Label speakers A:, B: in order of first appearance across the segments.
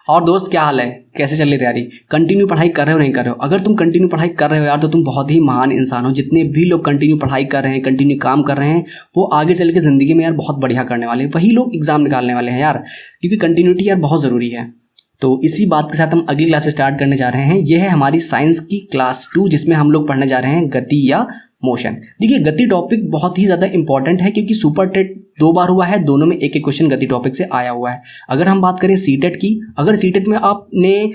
A: और दोस्त क्या हाल है, कैसे चल रही तैयारी? कंटिन्यू पढ़ाई कर रहे हो नहीं कर रहे हो? अगर तुम कंटिन्यू पढ़ाई कर रहे हो यार तो तुम बहुत ही महान इंसान हो। जितने भी लोग कंटिन्यू पढ़ाई कर रहे हैं, कंटिन्यू काम कर रहे हैं, वो आगे चल के ज़िंदगी में यार बहुत बढ़िया करने वाले हैं। वही लोग एग्जाम निकालने वाले हैं यार, क्योंकि कंटिन्यूटी यार बहुत ज़रूरी है। तो इसी बात के साथ हम अगली क्लास स्टार्ट करने जा रहे हैं। यह है हमारी साइंस की क्लास 2, जिसमें हम लोग पढ़ने जा रहे हैं गति या मोशन। देखिए, गति टॉपिक बहुत ही ज़्यादा इंपॉर्टेंट है, क्योंकि सुपर टेट 2 बार हुआ है, दोनों में एक एक क्वेश्चन गति टॉपिक से आया हुआ है। अगर हम बात करें सीटेट की, अगर सीटेट में आपने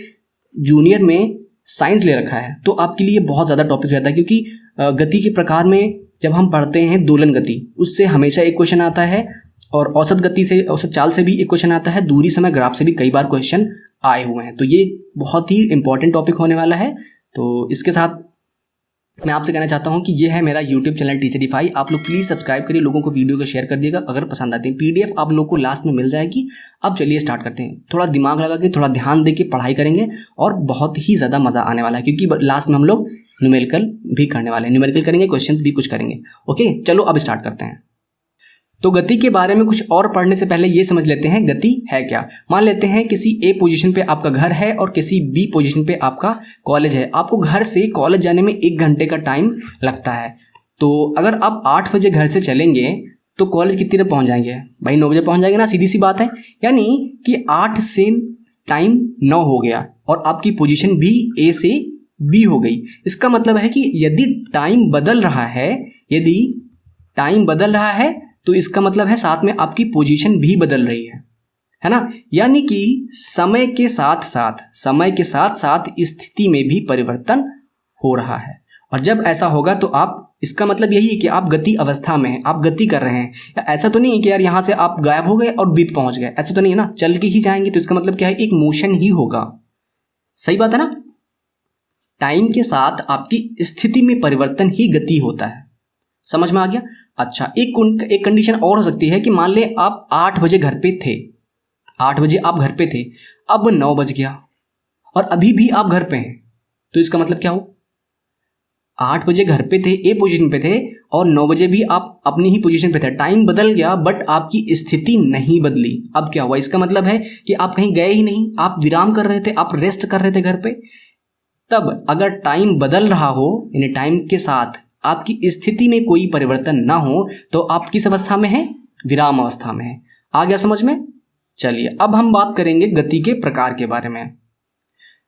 A: जूनियर में साइंस ले रखा है तो आपके लिए बहुत ज़्यादा टॉपिक रहता है, क्योंकि गति के प्रकार में जब हम पढ़ते हैं दोलन गति, उससे हमेशा एक क्वेश्चन आता है, और औसत गति से, औसत चाल से भी एक क्वेश्चन आता है, दूरी समय ग्राफ से भी कई बार क्वेश्चन आए हुए हैं। तो ये बहुत ही इंपॉर्टेंट टॉपिक होने वाला है। तो इसके साथ मैं आपसे कहना चाहता हूं कि ये है मेरा यूट्यूब चैनल टीचरीफाई। आप लोग प्लीज़ सब्सक्राइब करिए, लोगों को वीडियो को शेयर कर दिएगा अगर पसंद आती है। पीडीएफ आप लोग को लास्ट में मिल जाएगी। अब चलिए स्टार्ट करते हैं। थोड़ा दिमाग लगा के, थोड़ा ध्यान दे के पढ़ाई करेंगे और बहुत ही ज़्यादा मज़ा आने वाला है, क्योंकि लास्ट में हम लोग न्यूमेरिकल भी करने वाले हैं। न्यूमेरिकल करेंगे, क्वेश्चन भी कुछ करेंगे। ओके, चलो अब स्टार्ट करते हैं। तो गति के बारे में कुछ और पढ़ने से पहले ये समझ लेते हैं गति है क्या। मान लेते हैं किसी ए पोजीशन पे आपका घर है और किसी बी पोजीशन पे आपका कॉलेज है। आपको घर से कॉलेज जाने में 1 घंटे का टाइम लगता है। तो अगर आप 8 बजे घर से चलेंगे तो कॉलेज कितनी देर पहुंच जाएंगे? भाई 9 बजे पहुंच जाएंगे ना, सीधी सी बात है। यानी कि 8 से टाइम 9 हो गया और आपकी पोजीशन भी ए से बी हो गई। इसका मतलब है कि यदि टाइम बदल रहा है तो इसका मतलब है साथ में आपकी पोजीशन भी बदल रही है ना। यानी कि समय के साथ साथ स्थिति में भी परिवर्तन हो रहा है। और जब ऐसा होगा तो आप, इसका मतलब यही है कि आप गति अवस्था में हैं, आप गति कर रहे हैं। या ऐसा तो नहीं है कि यार यहाँ से आप गायब हो गए और बीच पहुँच गए, ऐसा तो नहीं है ना। चल के ही जाएंगे तो इसका मतलब क्या है, एक मोशन ही होगा। सही बात है ना। टाइम के साथ आपकी स्थिति में परिवर्तन ही गति होता है। समझ में आ गया? अच्छा, एक कंडीशन और हो सकती है कि मान ले आप 8 बजे घर पे थे, 8 बजे आप घर पे थे, अब 9 बज गया और अभी भी आप घर पे हैं, तो इसका मतलब क्या हो? 8 बजे घर पे थे, ए पोजीशन पे थे, और 9 बजे भी आप अपनी ही पोजीशन पे थे। टाइम बदल गया बट आपकी स्थिति नहीं बदली। अब क्या हुआ? इसका मतलब है कि आप कहीं गए ही नहीं, आप विराम कर रहे थे, आप रेस्ट कर रहे थे घर पे। तब अगर टाइम बदल रहा हो, यानी टाइम के साथ आपकी स्थिति में कोई परिवर्तन ना हो, तो आप किस अवस्था में है? विराम अवस्था में है। आ गया समझ में? चलिए अब हम बात करेंगे गति के प्रकार के बारे में।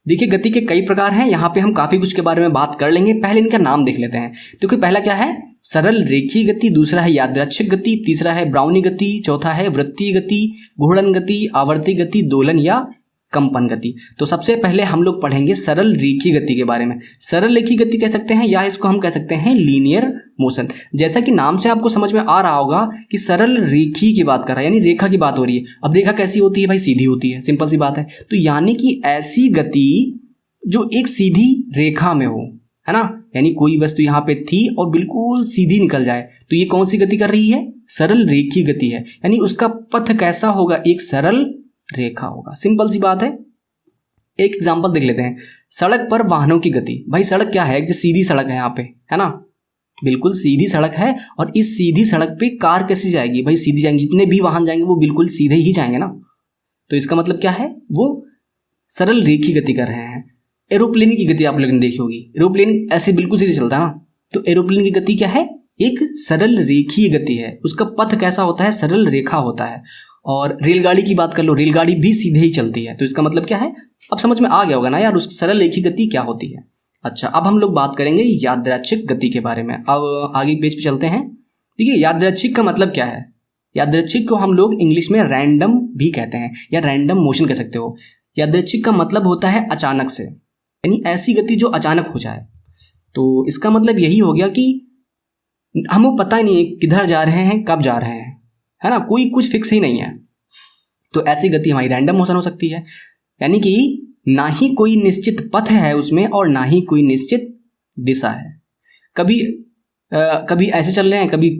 A: देखिए, गति के कई प्रकार हैं, यहाँ पे हम काफ़ी कुछ के बारे में बात कर लेंगे। पहले इनका नाम देख लेते हैं। तो पहला क्या है? सरल रेखीय गति, दूसरा है यादृच्छिक गति, तीसरा है ब्राउनी गति, चौथा है वृत्तीय गति, घूर्णन गति, आवर्ती गति, दोलन या कंपन गति। तो सबसे पहले हम लोग पढ़ेंगे सरल रेखीय गति के बारे में। सरल रेखीय गति कह सकते हैं या इसको हम कह सकते हैं लीनियर मोशन। जैसा कि नाम से आपको समझ में आ रहा होगा कि सरल रेखीय की बात कर रहा है, यानी रेखा की बात हो रही है। अब रेखा कैसी होती है भाई? सीधी होती है, सिंपल सी बात है। तो यानी कि ऐसी गति जो एक सीधी रेखा में हो, है ना। यानी कोई वस्तु यहाँ पे थी और बिल्कुल सीधी निकल जाए, तो ये कौन सी गति कर रही है? सरल रेखीय गति है। यानी उसका पथ कैसा होगा? एक सरल रेखा होगा। सिंपल सी बात है। एक एग्जांपल देख लेते हैं। सड़क पर वाहनों की गति। भाई सड़क क्या है? जो सीधी सड़क है यहाँ पे, है ना, बिल्कुल सीधी सड़क है, और इस सीधी सड़क पे कार कैसे जाएगी? भाई सीधी जाएंगी, जितने भी वाहन जाएंगे वो बिल्कुल सीधे ही जाएंगे ना। तो इसका मतलब क्या है? वो सरल रेखीय गति कर रहे हैं। एरोप्लेन की गति आप लोगों ने देखी होगी, एरोप्लेन ऐसे बिल्कुल सीधे चलता है ना। तो एरोप्लेन की गति क्या है? एक सरल रेखीय गति है। उसका पथ कैसा होता है? सरल रेखा होता है। और रेलगाड़ी की बात कर लो, रेलगाड़ी भी सीधे ही चलती है। तो इसका मतलब क्या है? अब समझ में आ गया होगा ना यार, उस सरल रेखीय गति क्या होती है। अच्छा, अब हम लोग बात करेंगे यादृच्छिक गति के बारे में। अब आगे पेज पे चलते हैं। देखिए, यादृच्छिक का मतलब क्या है? यादृच्छिक को हम लोग इंग्लिश में रैंडम भी कहते हैं या रैंडम मोशन कह सकते हो। यादृच्छिक का मतलब होता है अचानक से, यानी ऐसी गति जो अचानक हो जाए। तो इसका मतलब यही हो गया कि हमें पता ही नहीं है किधर जा रहे हैं, कब जा रहे हैं, है ना, कोई कुछ फिक्स ही नहीं है। तो ऐसी गति हमारी रैंडम मोशन हो सकती है। यानी कि ना ही कोई निश्चित पथ है उसमें और ना ही कोई निश्चित दिशा है। कभी ऐसे चल रहे हैं, कभी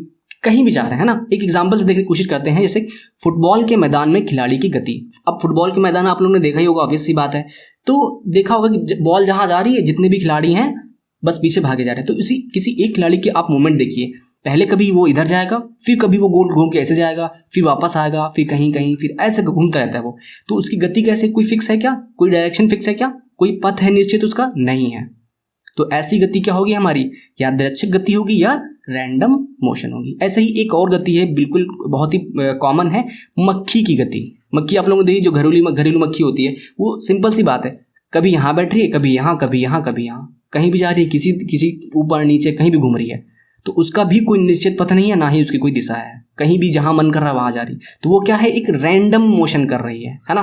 A: कहीं भी जा रहे हैं, है ना। एक एग्जांपल से देखने की कोशिश करते हैं। जैसे फुटबॉल के मैदान में खिलाड़ी की गति। अब फुटबॉल के मैदान आप लोगों ने देखा ही होगा, ऑब्वियस सी बात है। तो देखा होगा कि बॉल जहाँ जा रही है, जितने भी खिलाड़ी हैं बस पीछे भागे जा रहे हैं। तो इसी किसी एक खिलाड़ी के आप मूवमेंट देखिए, पहले कभी वो इधर जाएगा, फिर कभी वो गोल घूम के ऐसे जाएगा, फिर वापस आएगा, फिर कहीं कहीं, फिर ऐसे घूमता रहता है वो। तो उसकी गति कैसे, कोई फिक्स है क्या, कोई डायरेक्शन फिक्स है क्या, कोई पथ है निश्चित उसका, नहीं है। तो ऐसी गति क्या होगी हमारी, यादृच्छिक गति होगी या रैंडम मोशन होगी। ऐसे ही एक और गति है, बिल्कुल बहुत ही कॉमन है, मक्खी की गति। मक्खी आप लोगों ने देखी, जो घरेलू मक्खी होती है, वो सिंपल सी बात है, कभी यहाँ बैठ रही है, कभी यहाँ, कभी यहाँ, कभी यहाँ, कहीं भी जा रही है, किसी ऊपर नीचे कहीं भी घूम रही है। तो उसका भी कोई निश्चित पथ नहीं है, ना ही उसकी कोई दिशा है, कहीं भी जहां मन कर रहा है वहां जा रही। तो वो क्या है, एक रैंडम मोशन कर रही है ना।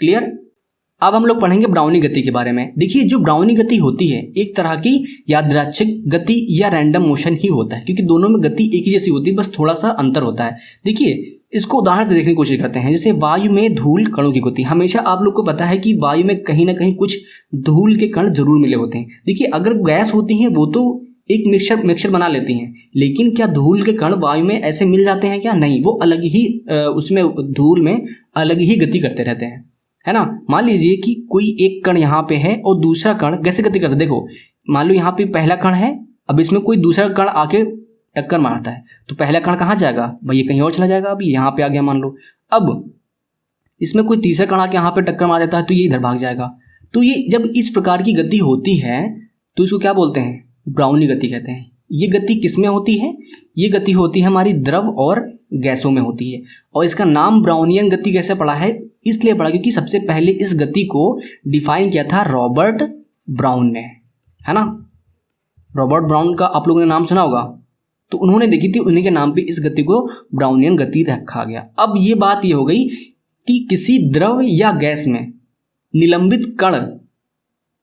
A: क्लियर। अब हम लोग पढ़ेंगे ब्राउनी गति के बारे में। देखिए, जो ब्राउनी गति होती है एक तरह की यादृच्छिक गति या रैंडम मोशन ही होता है, क्योंकि दोनों में गति एक ही जैसी होती है, बस थोड़ा सा अंतर होता है। देखिए, इसको उदाहरण से देखने की कोशिश करते हैं। जैसे वायु में धूल कणों की गति, हमेशा आप लोग को पता है कि वायु में कहीं ना कहीं कुछ धूल के कण जरूर मिले होते हैं। देखिए, अगर गैस होती हैं वो तो एक मिक्सचर बना लेती हैं, लेकिन क्या धूल के कण वायु में ऐसे मिल जाते हैं क्या, नहीं, वो अलग ही उसमें धूल में अलग ही गति करते रहते हैं, है ना। मान लीजिए कि कोई एक कण यहाँ पे है और दूसरा कण कैसे गति करता है। देखो, मान लो यहाँ पे पहला कण है, अब इसमें कोई दूसरा कण आके टक्कर मारता है, तो पहला कण कहाँ जाएगा भाई, ये कहीं और चला जाएगा। अभी यहाँ पे आ गया मान लो, अब इसमें कोई तीसरा कण आके यहाँ पे टक्कर मार देता है, तो ये इधर भाग जाएगा। तो ये जब इस प्रकार की गति होती है तो इसको क्या बोलते हैं, ब्राउनी गति कहते हैं। ये गति किस में होती है, ये गति होती है हमारी द्रव और गैसों में होती है। और इसका नाम ब्राउनियन गति कैसे पड़ा है, इसलिए पड़ा क्योंकि सबसे पहले इस गति को डिफाइन किया था रॉबर्ट ब्राउन ने, है ना। रॉबर्ट ब्राउन का आप लोगों ने नाम सुना होगा, तो उन्होंने देखी थी, उन्हीं के नाम पे इस गति को ब्राउनियन गति रखा गया। अब ये बात ये हो गई कि किसी द्रव या गैस में निलंबित कण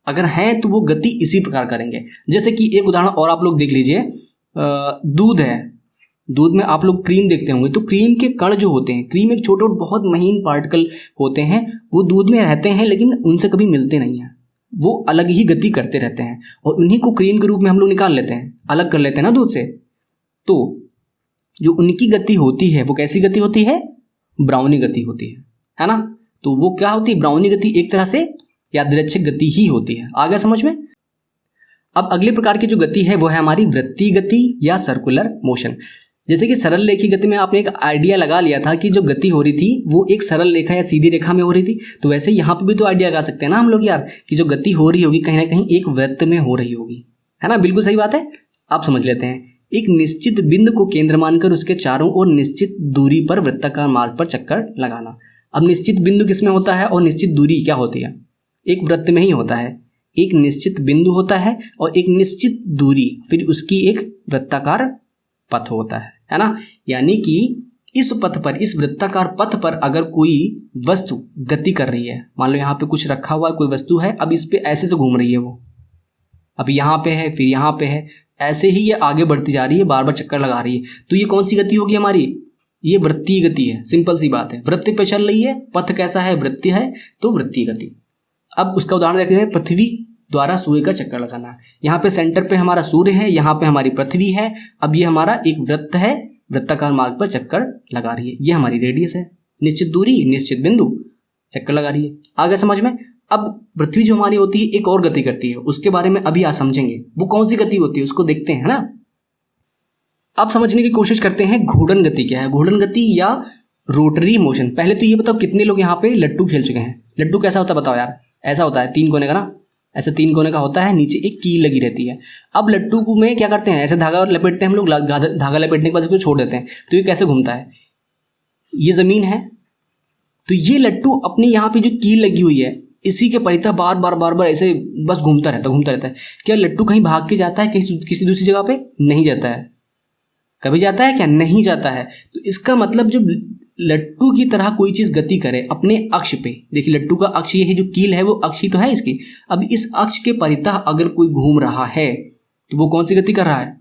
A: अगर हैं तो वो गति इसी प्रकार करेंगे। जैसे कि एक उदाहरण और आप लोग देख लीजिए, दूध है, दूध में आप लोग क्रीम देखते होंगे, तो क्रीम के कण जो होते हैं, क्रीम एक छोटे और बहुत महीन पार्टिकल होते हैं, वो दूध में रहते हैं लेकिन उनसे कभी मिलते नहीं हैं, वो अलग ही गति करते रहते हैं और उन्हीं को क्रीम के रूप में हम लोग निकाल लेते हैं, अलग कर लेते हैं ना दूध से। तो जो उनकी गति होती है वो कैसी गति होती है, ब्राउनी गति होती है ना। तो वो क्या होती है, ब्राउनी गति एक तरह से यादृच्छिक गति ही होती है। आ गया समझ में। अब अगले प्रकार की जो गति है वो है हमारी वृत्तीय गति या सर्कुलर मोशन। जैसे कि सरल रेखीय गति में आपने एक आइडिया लगा लिया था कि जो गति हो रही थी वो एक सरल रेखा या सीधी रेखा में हो रही थी, तो वैसे यहाँ पे भी तो आइडिया लगा सकते हैं ना हम लोग यार, कि जो गति हो रही होगी कहीं ना कहीं एक वृत्त में हो रही होगी, है ना। बिल्कुल सही बात है। आप समझ लेते हैं, एक निश्चित बिंदु को केंद्र मानकर उसके चारों ओर निश्चित दूरी पर वृत्ताकार मार्ग पर चक्कर लगाना। अब निश्चित बिंदु किस में होता है और निश्चित दूरी क्या होती है, एक वृत्त में ही होता है। एक निश्चित बिंदु होता है और एक निश्चित दूरी, फिर उसकी एक वृत्ताकार पथ होता है ना। यानी कि इस पथ पर, इस वृत्ताकार पथ पर अगर कोई वस्तु गति कर रही है, मान लो यहाँ पे कुछ रखा हुआ कोई वस्तु है, अब इस पे ऐसे से घूम रही है वो, अब यहाँ पे है फिर यहाँ पे है, ऐसे ही ये आगे बढ़ती जा रही है, बार बार चक्कर लगा रही है, तो ये कौन सी गति होगी हमारी, ये वृत्तीय गति है। सिंपल सी बात है, वृत्त पे चल रही है, पथ कैसा है, वृत्तीय है, तो वृत्तीय गति। अब उसका उदाहरण देखते हैं, पृथ्वी द्वारा सूर्य का चक्कर लगाना। यहाँ पे सेंटर पे हमारा सूर्य है, यहाँ पे हमारी पृथ्वी है, अब ये हमारा एक वृत्त है, वृत्ताकार मार्ग पर चक्कर लगा रही है, ये हमारी रेडियस है, निश्चित दूरी निश्चित बिंदु, चक्कर लगा रही है। आगे समझ में। अब पृथ्वी जो हमारी होती है एक और गति करती है, उसके बारे में अभी आज समझेंगे, वो कौन सी गति होती है उसको देखते हैं, है ना। अब समझने की कोशिश करते हैं घूर्णन गति क्या है, घूर्णन गति या रोटरी मोशन। पहले तो ये बताओ कितने लोग यहाँ पे लट्टू खेल चुके हैं। लट्टू कैसा होता है बताओ यार, ऐसा होता है 3 कोने का ना, ऐसे 3 कोने का होता है, नीचे एक कील लगी रहती है। अब लट्टू को में क्या करते हैं, ऐसे धागा लपेटते हैं हम लोग, धागा लपेटने के बाद इसको छोड़ देते हैं, तो ये कैसे घूमता है, ये जमीन है, तो ये लट्टू अपनी यहाँ पे जो कील लगी हुई है इसी के परितः बार बार ऐसे बस घूमता रहता है। क्या लट्टू कहीं भाग के जाता है किसी दूसरी जगह पे, नहीं जाता है। कभी जाता है क्या, नहीं जाता है। तो इसका मतलब जब लट्टू की तरह कोई चीज गति करे अपने अक्ष पे, देखिए लट्टू का अक्ष ये है, जो कील है वो अक्ष ही तो है इसकी। अब इस अक्ष के परितः अगर कोई घूम रहा है तो वो कौन सी गति कर रहा है,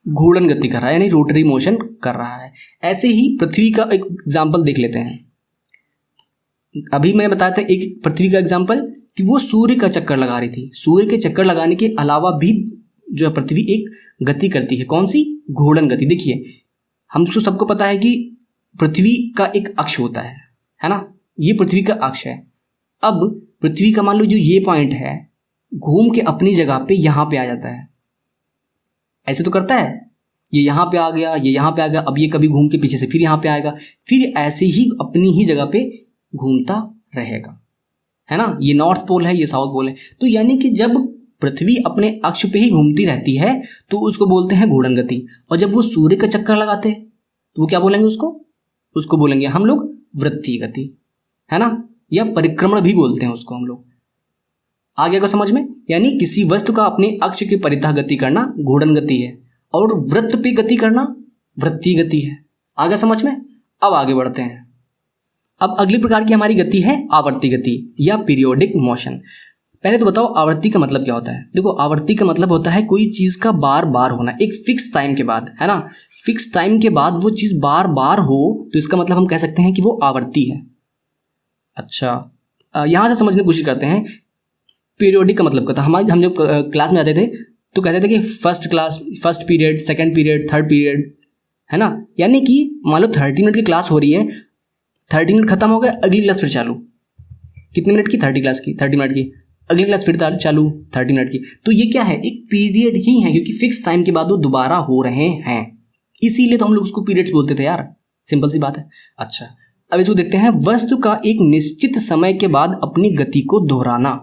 A: घूर्णन गति कर रहा है, यानी रोटरी मोशन कर रहा है। ऐसे ही पृथ्वी का एक एग्जाम्पल देख लेते हैं। अभी मैं बताया था एक पृथ्वी का एग्जाम्पल कि वो सूर्य का चक्कर लगा रही थी। सूर्य के चक्कर लगाने के अलावा भी जो है पृथ्वी एक गति करती है, कौन सी, घूर्णन गति। देखिए हमको सबको पता है कि पृथ्वी का एक अक्ष होता है ना, ये पृथ्वी का अक्ष है। अब पृथ्वी का मान लो जो ये पॉइंट है घूम के अपनी जगह पे यहाँ पे आ जाता है। ऐसे तो करता है, ये यहाँ पे आ गया, ये यहाँ पे आ गया, अब ये कभी घूम के पीछे से फिर यहाँ पे आएगा, फिर ऐसे ही अपनी ही जगह पे घूमता रहेगा, है ना। ये नॉर्थ पोल है, ये साउथ पोल है। तो यानी कि जब पृथ्वी अपने अक्ष पे ही घूमती रहती है तो उसको बोलते हैं घूर्णन गति। और जब वो सूर्य का चक्कर लगाते हैं तो वो क्या बोलेंगे, उसको बोलेंगे हम लोग वृत्तीय गति, है ना, या परिक्रमण भी बोलते हैं उसको हम लोग। आ गया को समझ में? यानी किसी वस्तु का अपने अक्ष के परितः गति करना घूर्णन गति है और वृत्त पे गति करना वृत्तीय गति है। आ गया समझ में? अब आगे बढ़ते हैं। अब अगली प्रकार की हमारी गति है आवर्ती गति या पीरियोडिक मोशन। पहले तो बताओ आवर्ती का मतलब क्या होता है। देखो, आवर्ती का मतलब होता है कोई चीज़ का बार बार होना एक फिक्स टाइम के बाद, है ना। फिक्स टाइम के बाद वो चीज़ बार बार हो तो इसका मतलब हम कह सकते हैं कि वो आवर्ती है। अच्छा, यहाँ से समझने की कोशिश करते हैं। पीरियोडिक का मतलब क्या था। हम जब क्लास में आते थे तो कहते थे कि first period, second period, third period, है ना। यानी कि मान लो 30 मिनट की क्लास हो रही है, 30 मिनट खत्म हो गए, अगली क्लास फिर चालू। कितने मिनट की? 30 मिनट की। अगली क्लास फिर चालू 30 मिनट की। तो ये क्या है? एक पीरियड ही है, क्योंकि फिक्स टाइम के बाद वो दोबारा हो रहे हैं, इसीलिए तो हम लोग उसको पीरियड्स बोलते थे यार। सिंपल सी बात है। अच्छा, अब इसको देखते हैं। वस्तु का एक निश्चित समय के बाद अपनी गति को दोहराना।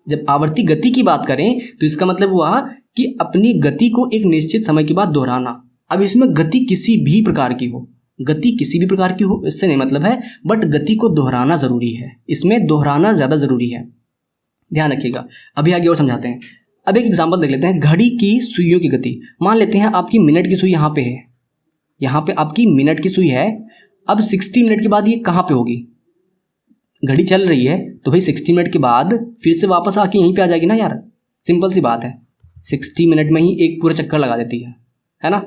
A: जब आवर्ती गति की बात करें तो इसका मतलब हुआ कि अपनी गति को एक निश्चित समय के बाद दोहराना। अब इसमें गति किसी भी प्रकार की हो, गति किसी भी प्रकार की हो इससे नहीं मतलब है, बट गति को दोहराना जरूरी है। इसमें दोहराना ज्यादा जरूरी है, ध्यान रखिएगा। अभी आगे और समझाते हैं। अब एक एग्जांपल देख लेते हैं। घड़ी की सुइयों की गति। मान लेते हैं आपकी मिनट की सुई यहाँ पे है, यहाँ पे आपकी मिनट की सुई है। अब 60 मिनट के बाद ये कहाँ पे होगी? घड़ी चल रही है तो भाई 60 मिनट के बाद फिर से वापस आके यहीं पे आ जाएगी ना यार। सिंपल सी बात है, 60 मिनट में ही एक पूरा चक्कर लगा देती है ना।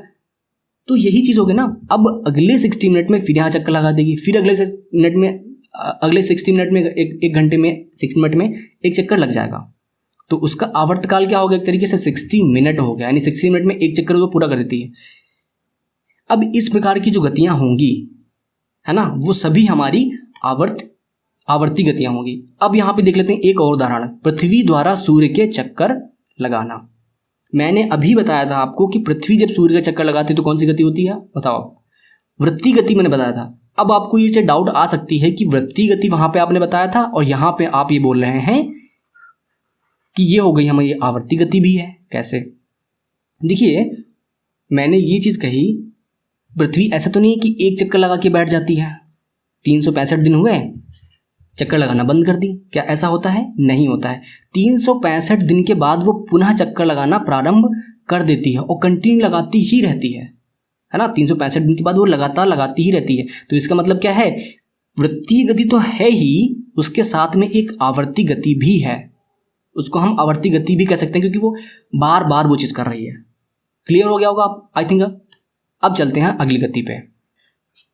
A: तो यही चीज़ होगी ना। अब अगले 60 मिनट में फिर यहाँ चक्कर लगा देगी, फिर अगले 60 मिनट में एक घंटे में 60 मिनट में एक चक्कर लग जाएगा। तो उसका आवर्तकाल क्या होगा? एक तरीके से 60 मिनट हो गया, यानी 60 मिनट में एक चक्कर वो पूरा कर देती है। अब इस प्रकार की जो गतियाँ होंगी, है ना, वो सभी हमारी आवर्ती गतियाँ होंगी। अब यहाँ पे देख लेते हैं एक और उदाहरण। पृथ्वी द्वारा सूर्य के चक्कर लगाना। मैंने अभी बताया था आपको कि पृथ्वी जब सूर्य का चक्कर लगाती है तो कौन सी गति होती है? बताओ, वृत्तीय गति मैंने बताया था। अब आपको ये डाउट आ सकती है कि वृत्तीय गति वहां पे आपने बताया था और यहाँ पे आप ये बोल रहे हैं कि ये हो गई हमारी आवर्ती गति भी है। कैसे? देखिए, मैंने ये चीज़ कही, पृथ्वी ऐसा तो नहीं है कि एक चक्कर लगा के बैठ जाती है। 365 दिन हुए, चक्कर लगाना बंद कर दी। क्या ऐसा होता है? नहीं होता है। 365 दिन के बाद वो पुनः चक्कर लगाना प्रारंभ कर देती है और कंटिन्यू लगाती ही रहती है ना। 365 दिन के बाद वो लगातार लगाती ही रहती है। तो इसका मतलब क्या है? वृत्तीय गति तो है ही, उसके साथ में एक आवर्ती गति भी है। उसको हम आवर्ती गति भी कह सकते हैं क्योंकि वो बार बार वो चीज़ कर रही है। क्लियर हो गया होगा आप, आई थिंक। अब चलते हैं अगली गति पे।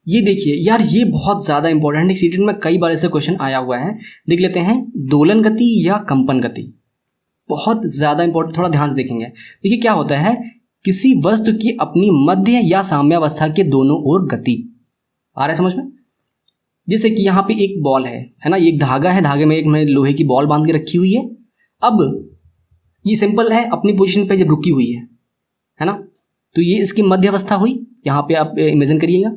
A: ये देखिए यार, ये बहुत ज़्यादा इंपॉर्टेंट है। सीटेट में कई बार ऐसे क्वेश्चन आया हुआ है। देख लेते हैं, दोलन गति या कंपन गति। बहुत ज़्यादा इंपॉर्टेंट, थोड़ा ध्यान से देखेंगे। देखिए क्या होता है, किसी वस्तु की अपनी मध्य या साम्यावस्था के दोनों ओर गति। आ रहा है समझ में? जैसे कि यहाँ पे एक बॉल है ना, ये एक धागा है, धागे में एक मैंने लोहे की बॉल बांध के रखी हुई है। अब ये सिंपल है, अपनी पोजीशन पे जब रुकी हुई है ना, तो ये इसकी मध्य अवस्था हुई। यहाँ पे आप इमेजिन करिएगा,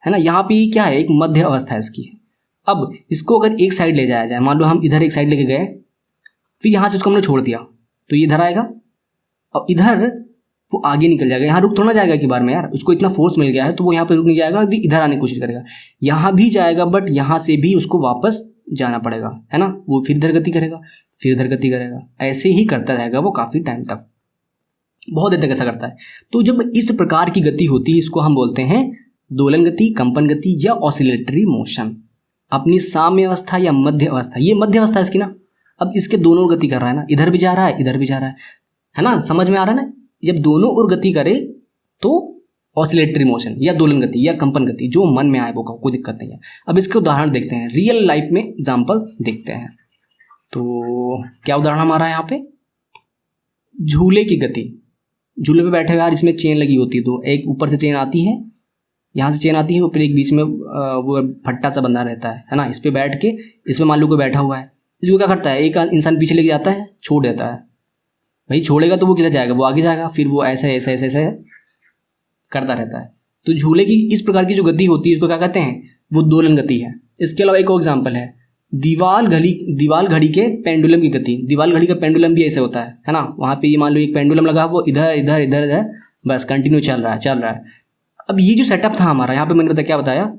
A: है ना। यहाँ पे क्या है? एक मध्य अवस्था है इसकी। अब इसको अगर एक साइड ले जाया जाए, मान लो हम इधर एक साइड लेके गए, फिर यहाँ से उसको हमने छोड़ दिया तो ये इधर आएगा और इधर वो आगे निकल जाएगा। यहाँ रुक थोड़ा ना जाएगा कि बार में यार, उसको इतना फोर्स मिल गया है तो वो यहाँ पे रुक नहीं जाएगा, अभी इधर आने की कोशिश करेगा। यहाँ भी जाएगा बट यहाँ से भी उसको वापस जाना पड़ेगा, है ना। वो फिर इधर गति करेगा, फिर इधर गति करेगा, ऐसे ही करता रहेगा वो काफ़ी टाइम तक, बहुत देर तक ऐसा करता है। तो जब इस प्रकार की गति होती है इसको हम बोलते हैं दोलन गति, कंपन गति या ऑसिलेटरी मोशन। अपनी साम्य अवस्था या मध्य अवस्था, ये मध्य अवस्था है इसकी ना। अब इसके दोनों ओर गति कर रहा है ना, इधर भी जा रहा है, इधर भी जा रहा है ना। समझ में आ रहा है ना? जब दोनों ओर गति करे तो ऑसिलेटरी मोशन या दोलन गति या कंपन गति, जो मन में आए वो कोई दिक्कत नहीं है। अब इसके उदाहरण देखते हैं, रियल लाइफ में एग्जाम्पल देखते हैं। तो क्या उदाहरण हमारा यहाँ पे? झूले की गति। झूले पे बैठे हुए यार, इसमें चेन लगी होती है, तो एक ऊपर से चेन आती है, यहाँ से चेन आती है, ऊपर एक बीच में वो फट्टा सा बंधा रहता है ना। इस पर बैठ के, इसमें मान लो कोई बैठा हुआ है, इसको क्या करता है, एक इंसान पीछे लेके जाता है, छोड़ देता है। भाई छोड़ेगा तो वो किधर जाएगा, वो आगे जाएगा, फिर वो ऐसे ऐसे ऐसे ऐसे करता रहता है। तो झूले की इस प्रकार की जो गति होती है उसको क्या कहते हैं, वो दोलन गति है। इसके अलावा एक और एग्जाम्पल है, दीवाल घड़ी के पेंडुलम की गति। दीवाल घड़ी का पेंडुलम भी ऐसे होता है ना। वहाँ पे ये मान लो एक पेंडुलम लगा, वो इधर इधर इधर इधर बस कंटिन्यू चल रहा है। अब ये जो सेटअप था हमारा, यहाँ पे मैंने क्या बताया,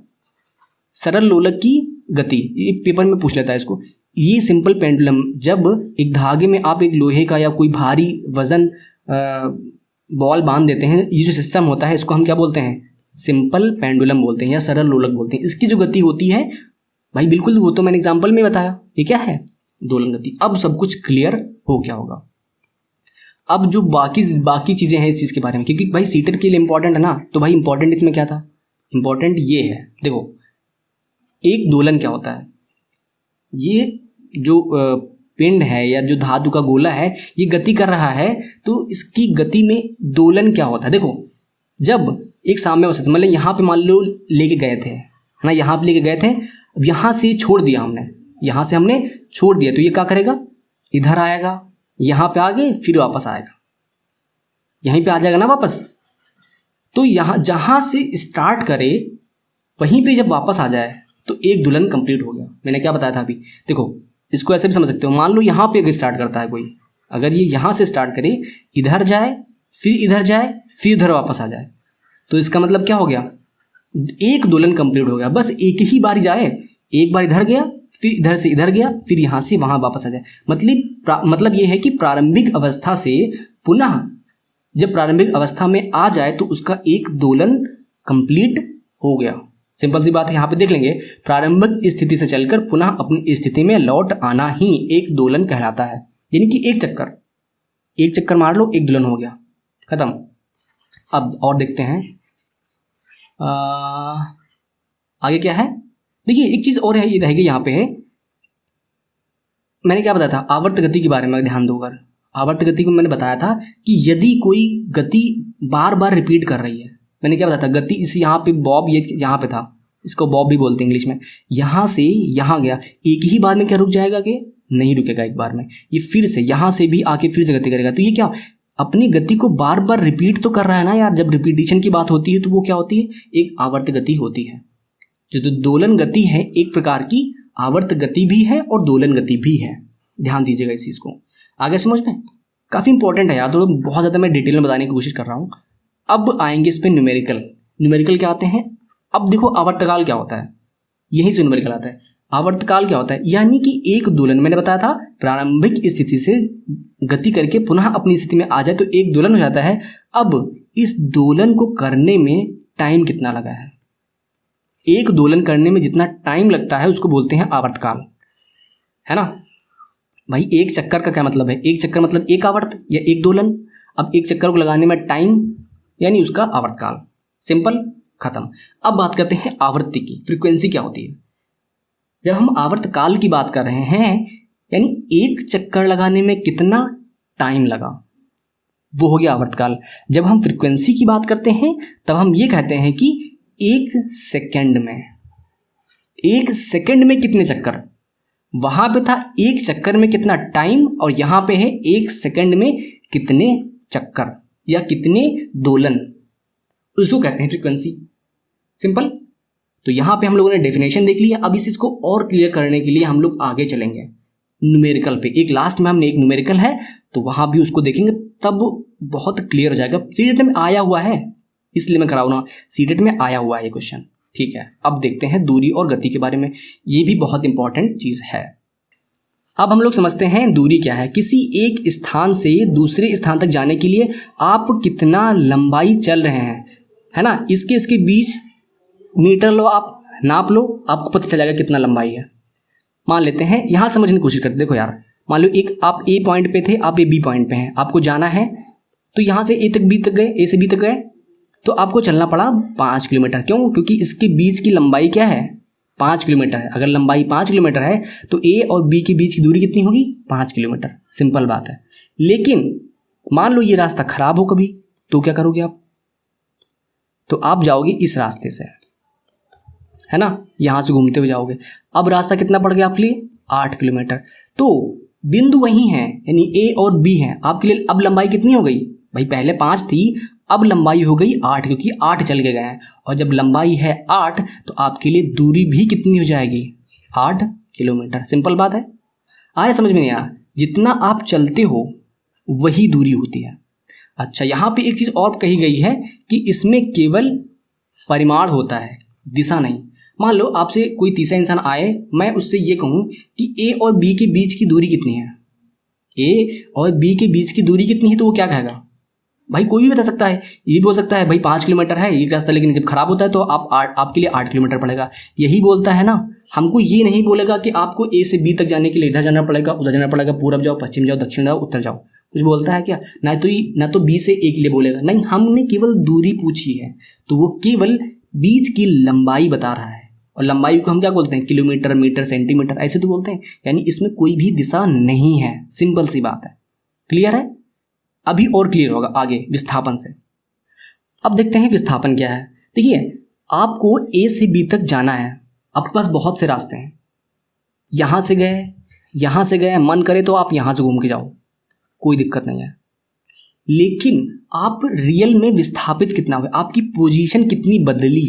A: सरल लोलक की गति, ये पेपर में पूछ लेता है इसको। ये सिंपल पेंडुलम, जब एक धागे में आप एक लोहे का या कोई भारी वजन बॉल बांध देते हैं, ये जो सिस्टम होता है इसको हम क्या बोलते हैं, सिंपल पेंडुलम बोलते हैं या सरल लोलक बोलते हैं। इसकी जो गति होती है भाई, बिल्कुल वो तो मैंने एग्जाम्पल में बताया, ये क्या है, दोलन गति। अब सब कुछ क्लियर हो गया होगा। अब जो बाकी चीज़ें हैं इस चीज़ के बारे में, क्योंकि भाई सीटेट के लिए इंपॉर्टेंट है ना, तो भाई इंपॉर्टेंट इसमें क्या था, इंपॉर्टेंट ये है, देखो एक दोलन क्या होता है, ये जो पिंड है या जो धातु का गोला है ये गति कर रहा है, तो इसकी गति में दोलन क्या होता है। देखो जब एक साम्य अवस्था, मतलब यहाँ पे मान लो लेके गए थे ना, यहाँ पे लेके गए थे, अब यहाँ से छोड़ दिया हमने, यहाँ से हमने छोड़ दिया, तो ये क्या करेगा, इधर आएगा, यहाँ पे आगे फिर वापस आएगा, यहीं पे आ जाएगा ना वापस। तो यहाँ जहाँ से स्टार्ट करे वहीं पे जब वापस आ जाए तो एक दुल्हन कंप्लीट हो गया। मैंने क्या बताया था अभी, देखो इसको ऐसे भी समझ सकते हो, मान लो यहाँ पे अगर स्टार्ट करता है कोई, अगर ये यहाँ से स्टार्ट करे, इधर जाए, फिर इधर जाए, फिर इधर वापस आ जाए, तो इसका मतलब क्या हो गया, एक दोलन कंप्लीट हो गया। बस एक ही बार जाए, एक बार इधर गया, फिर इधर से इधर गया, फिर यहाँ से वहाँ वापस आ जाए। मतलब ये है कि प्रारंभिक अवस्था से पुनः जब प्रारंभिक अवस्था में आ जाए तो उसका एक दोलन कंप्लीट हो गया। सिंपल सी बात है, यहाँ पे देख लेंगे, प्रारंभिक स्थिति से चलकर पुनः अपनी स्थिति में लौट आना ही एक दोलन कहलाता है। यानी कि एक चक्कर मार लो, एक दोलन हो गया, खत्म। अब और देखते हैं आगे क्या है। देखिए एक चीज़ और है, ये रहेगी यहाँ पे है, मैंने क्या बताया था आवर्त गति के बारे में, ध्यान दोगर। आवर्त गति को मैंने बताया था कि यदि कोई गति बार बार रिपीट कर रही है, मैंने क्या बताया था, गति इस यहाँ पे बॉब, ये यहाँ पे था, इसको बॉब भी बोलते हैं इंग्लिश में, यहाँ से यहाँ गया, एक ही बार में क्या रुक जाएगा कि नहीं रुकेगा एक बार में, ये फिर से यहाँ से भी आके फिर से गति करेगा। तो ये क्या अपनी गति को बार बार रिपीट तो कर रहा है ना यार। जब रिपीटिशन की बात होती है तो वो क्या होती है, एक आवर्त गति होती है। जो दोलन गति है एक प्रकार की आवर्त गति भी है और दोलन गति भी है, ध्यान दीजिएगा इस चीज़ को। आगे समझ में काफ़ी इंपॉर्टेंट है यार, तो बहुत ज़्यादा मैं डिटेल में बताने की कोशिश कर रहा हूँ। अब आएंगे इस पर न्यूमेरिकल क्या होते हैं। अब देखो आवर्तकाल क्या होता है, यही से न्यूमेरिकल आता है। आवर्तकाल क्या होता है, यानी कि एक दोलन, मैंने बताया था प्रारंभिक स्थिति से गति करके पुनः अपनी स्थिति में आ जाए तो एक दोलन हो जाता है। अब इस दोलन को करने में टाइम कितना लगा है, एक दोलन करने में जितना टाइम लगता है उसको बोलते हैं आवर्तकाल, है ना भाई। एक चक्कर का क्या मतलब है, एक चक्कर मतलब एक आवर्त या एक दोलन। अब एक चक्कर को लगाने में टाइम यानी उसका आवर्तकाल, सिंपल, खत्म। अब बात करते हैं आवृत्ति की, फ्रीक्वेंसी क्या होती है। जब हम आवर्तकाल की बात कर रहे हैं यानी एक चक्कर लगाने में कितना टाइम लगा, वो हो गया आवर्तकाल। जब हम फ्रीक्वेंसी की बात करते हैं तब हम ये कहते हैं कि एक सेकंड में कितने चक्कर, वहां पे था एक चक्कर में कितना टाइम और यहां पे है एक सेकंड में कितने चक्कर या कितने दोलन, उसको कहते हैं फ्रीक्वेंसी, सिंपल। तो यहाँ पे हम लोगों ने डेफिनेशन देख लिया। अब इस चीज़ को और क्लियर करने के लिए हम लोग आगे चलेंगे न्यूमेरिकल पे। एक लास्ट में हमने एक न्यूमेरिकल है तो वहाँ भी उसको देखेंगे, तब बहुत क्लियर हो जाएगा। सीटेट में आया हुआ है इसलिए मैं कराऊँ ना, सीटेट में आया हुआ है ये क्वेश्चन, ठीक है। अब देखते हैं दूरी और गति के बारे में, ये भी बहुत इंपॉर्टेंट चीज़ है। अब हम लोग समझते हैं दूरी क्या है। किसी एक स्थान से दूसरे स्थान तक जाने के लिए आप कितना लंबाई चल रहे हैं, है ना, इसके बीच मीटर लो, आप नाप लो, आपको पता चल जाएगा कितना लंबाई है। मान लेते हैं, यहाँ समझने की कोशिश करते, देखो यार, मान लो एक आप ए पॉइंट पे थे, आप ए बी पॉइंट पे हैं, आपको जाना है, तो यहाँ से ए तक बी तक गए, ए से बी तक गए, तो आपको चलना पड़ा 5 किलोमीटर। क्यों? क्योंकि इसके बीच की लंबाई क्या है, 5 किलोमीटर है। अगर लंबाई 5 किलोमीटर है तो ए और बी के बीच की दूरी कितनी होगी, 5 किलोमीटर, सिंपल बात है। लेकिन मान लो ये रास्ता खराब हो कभी, तो क्या करोगे आप, तो आप जाओगे इस रास्ते से, है ना, यहाँ से घूमते हुए जाओगे। अब रास्ता कितना पड़ गया आपके लिए, 8 किलोमीटर। तो बिंदु वही है, यानी ए और बी है आपके लिए। अब लंबाई कितनी हो गई भाई, पहले 5 थी, अब लंबाई हो गई 8, क्योंकि 8 चल के गए हैं। और जब लंबाई है 8 तो आपके लिए दूरी भी कितनी हो जाएगी, 8 किलोमीटर। सिंपल बात है, आ रहा समझ में नहीं आ? जितना आप चलते हो वही दूरी होती है। अच्छा, यहाँ पे एक चीज़ और कही गई है कि इसमें केवल परिमाण होता है, दिशा नहीं। मान लो आपसे कोई तीसरा इंसान आए, मैं उससे ये कहूँ कि ए और बी के बीच की दूरी कितनी है, ए और बी के बीच की दूरी कितनी है, तो वो क्या कहेगा भाई, कोई भी बता सकता है। ये भी बोल सकता है भाई 5 किलोमीटर है ये रास्ता, लेकिन जब खराब होता है तो आपके लिए 8 किलोमीटर पड़ेगा, यही बोलता है ना। हमको ये नहीं बोलेगा कि आपको ए से बी तक जाने के लिए इधर जाना पड़ेगा, उधर जाना पड़ेगा, पूरब जाओ, पश्चिम जाओ, दक्षिण जाओ, उत्तर जाओ। कुछ बोलता है क्या? ना तो बी से ए के लिए बोलेगा, नहीं, हमने केवल दूरी पूछी है, तो वो केवल बीच की लंबाई बता रहा है। और लंबाई को हम क्या बोलते हैं, किलोमीटर, मीटर, सेंटीमीटर, ऐसे तो बोलते हैं। यानी इसमें कोई भी दिशा नहीं है, सिंपल सी बात है। क्लियर है? अभी और क्लियर होगा आगे विस्थापन से। अब देखते हैं विस्थापन क्या है। देखिए, आपको ए से बी तक जाना है, आपके पास बहुत से रास्ते हैं, यहाँ से गए, मन करे तो आप यहाँ से घूम के जाओ, कोई दिक्कत नहीं है। लेकिन आप रियल में विस्थापित कितना हुए, आपकी पोजीशन कितनी बदली।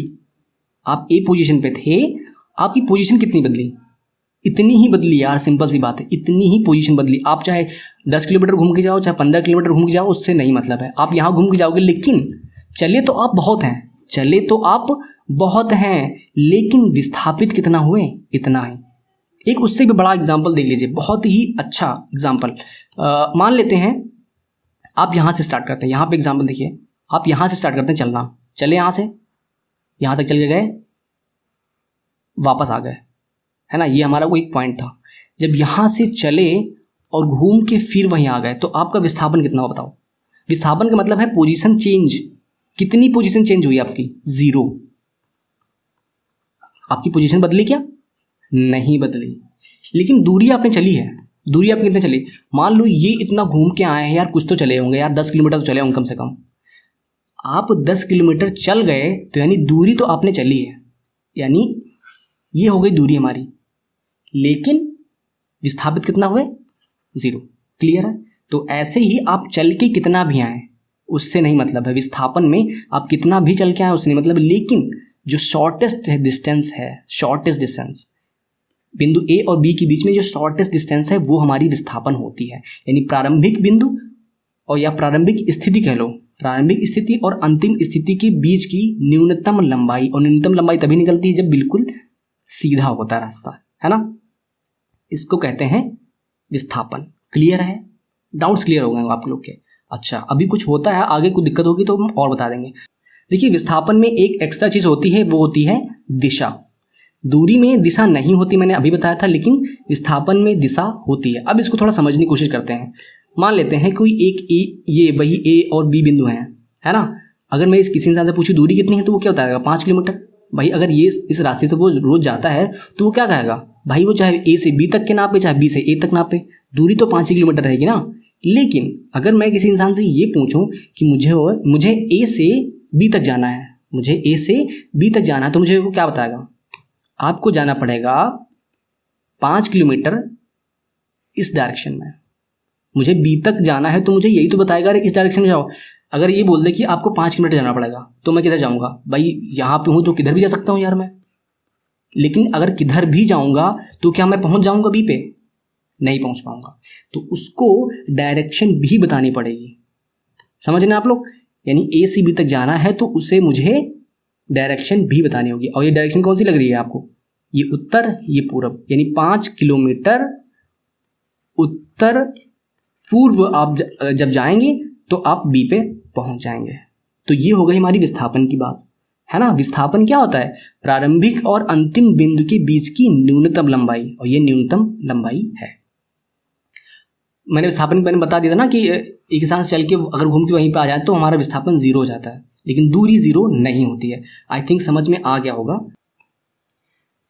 A: आप ए पोजीशन पे थे, आपकी पोजीशन कितनी बदली, इतनी ही बदली यार, सिंपल सी बात है, इतनी ही पोजीशन बदली। आप चाहे 10 किलोमीटर घूम के जाओ, चाहे 15 किलोमीटर घूम के जाओ, उससे नहीं मतलब है, आप यहाँ घूम के जाओगे। लेकिन चले तो आप बहुत हैं, लेकिन विस्थापित कितना हुए, इतना ही। एक उससे भी बड़ा एग्जाम्पल देख लीजिए, बहुत ही अच्छा एग्जाम्पल। मान लेते हैं आप यहाँ से स्टार्ट करते हैं, यहाँ पे एग्जाम्पल देखिए, आप यहाँ से स्टार्ट करते हैं चलना, चले यहाँ से यहाँ तक चल के गए, वापस आ गए, है ना, ये हमारा वो एक पॉइंट था। जब यहाँ से चले और घूम के फिर वहीं आ गए, तो आपका विस्थापन कितना हो बताओ। विस्थापन का मतलब है पोजीशन चेंज। कितनी पोजीशन चेंज हुई आपकी, 0। आपकी पोजीशन बदली क्या, नहीं बदली, लेकिन दूरी आपने चली है। दूरी आपने कितने चली, मान लो ये इतना घूम के आए हैं यार, कुछ तो चले होंगे यार, 10 किलोमीटर तो चले होंगे कम से कम। आप 10 किलोमीटर चल गए तो यानी दूरी तो आपने चली है, यानी ये हो गई दूरी हमारी, लेकिन विस्थापित कितना हुए, 0। क्लियर है? तो ऐसे ही आप चल के कितना भी आए उससे नहीं मतलब है, विस्थापन में आप कितना भी चल के आए उससे नहीं मतलब, लेकिन जो शॉर्टेस्ट डिस्टेंस बिंदु ए और बी के बीच में जो शॉर्टेस्ट डिस्टेंस है वो हमारी विस्थापन होती है। यानी प्रारंभिक बिंदु और या प्रारंभिक स्थिति कह लो, प्रारंभिक स्थिति और अंतिम स्थिति के बीच की न्यूनतम लंबाई, और न्यूनतम लंबाई तभी निकलती है जब बिल्कुल सीधा होता है रास्ता, है ना। इसको कहते हैं विस्थापन। क्लियर है? डाउट्स क्लियर हो गए आप लोग के? अच्छा, अभी कुछ होता है, आगे कुछ दिक्कत होगी तो हम और बता देंगे। देखिए, विस्थापन में एक एक्स्ट्रा चीज़ होती है, वो होती है दिशा। दूरी में दिशा नहीं होती, मैंने अभी बताया था, लेकिन विस्थापन में दिशा होती है। अब इसको थोड़ा समझने की कोशिश करते हैं। मान लेते हैं कोई एक ये वही ए और बी बिंदु हैं, है ना। अगर मैं इस किसी इंसान से पूछूं दूरी कितनी है तो वो क्या बताएगा, 5 किलोमीटर। भाई अगर ये इस रास्ते से वो रोज जाता है तो वो क्या कहेगा, भाई वो चाहे ए से बी तक के नापे, चाहे बी से ए तक नापे, दूरी तो 5 किलोमीटर रहेगी ना। लेकिन अगर मैं किसी इंसान से ये पूछूं कि मुझे ए से बी तक जाना है, मुझे ए से बी तक जाना है, तो मुझे वो क्या बताएगा, आपको जाना पड़ेगा 5 किलोमीटर इस डायरेक्शन में। मुझे बी तक जाना है तो मुझे यही तो बताएगा, अरे इस डायरेक्शन में जाओ। अगर ये बोल दे कि आपको 5 किलोमीटर जाना पड़ेगा तो मैं किधर जाऊँगा, भाई यहाँ पे हूँ तो किधर भी जा सकता हूँ यार मैं। लेकिन अगर किधर भी जाऊँगा तो क्या मैं पहुँच जाऊँगा बी पे, नहीं पहुँच पाऊँगा। तो उसको डायरेक्शन भी बतानी पड़ेगी, समझ रहे हैं आप लोग। यानी ए से बी तक जाना है तो उसे मुझे डायरेक्शन भी बतानी होगी। और ये डायरेक्शन कौन सी लग रही है आपको, ये उत्तर, ये पूरब, यानी 5 किलोमीटर उत्तर पूर्व आप जब जाएंगे तो आप बी पे पहुंच जाएंगे। तो ये हो गई हमारी विस्थापन की बात, है ना। विस्थापन क्या होता है, प्रारंभिक और अंतिम बिंदु के बीच की न्यूनतम लंबाई, और ये न्यूनतम लंबाई है। मैंने विस्थापन के बारे में बता दिया था ना कि एक इंसान से चल के अगर घूम के वहीं पे आ जाए तो हमारा विस्थापन 0 हो जाता है, लेकिन दूरी 0 नहीं होती है। आई थिंक समझ में आ गया होगा।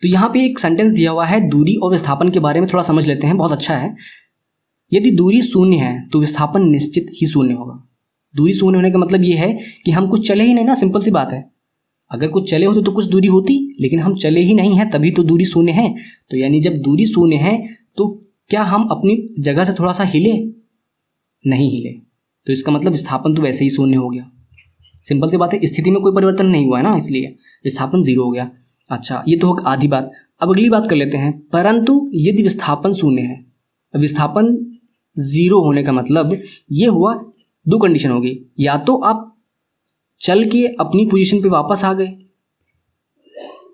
A: तो यहाँ पे एक सेंटेंस दिया हुआ है, दूरी और विस्थापन के बारे में थोड़ा समझ लेते हैं, बहुत अच्छा है। यदि दूरी 0 है तो विस्थापन निश्चित ही 0 होगा। दूरी 0 होने का मतलब ये है कि हम कुछ चले ही नहीं ना, सिंपल सी बात है। अगर कुछ चले होते तो कुछ दूरी होती, लेकिन हम चले ही नहीं हैं, तभी तो दूरी शून्य है। तो यानी जब दूरी शून्य है तो क्या हम अपनी जगह से थोड़ा सा हिले? नहीं हिले, तो इसका मतलब विस्थापन तो वैसे ही शून्य हो गया। सिंपल सी बात है, स्थिति में कोई परिवर्तन नहीं हुआ है ना, इसलिए विस्थापन 0 हो गया। अच्छा, ये तो आधी बात। अब अगली बात कर लेते हैं। परंतु यदि विस्थापन शून्य है, विस्थापन 0 होने का मतलब ये हुआ, 2 कंडीशन होगी। या तो आप चल के अपनी पोजीशन पे वापस आ गए,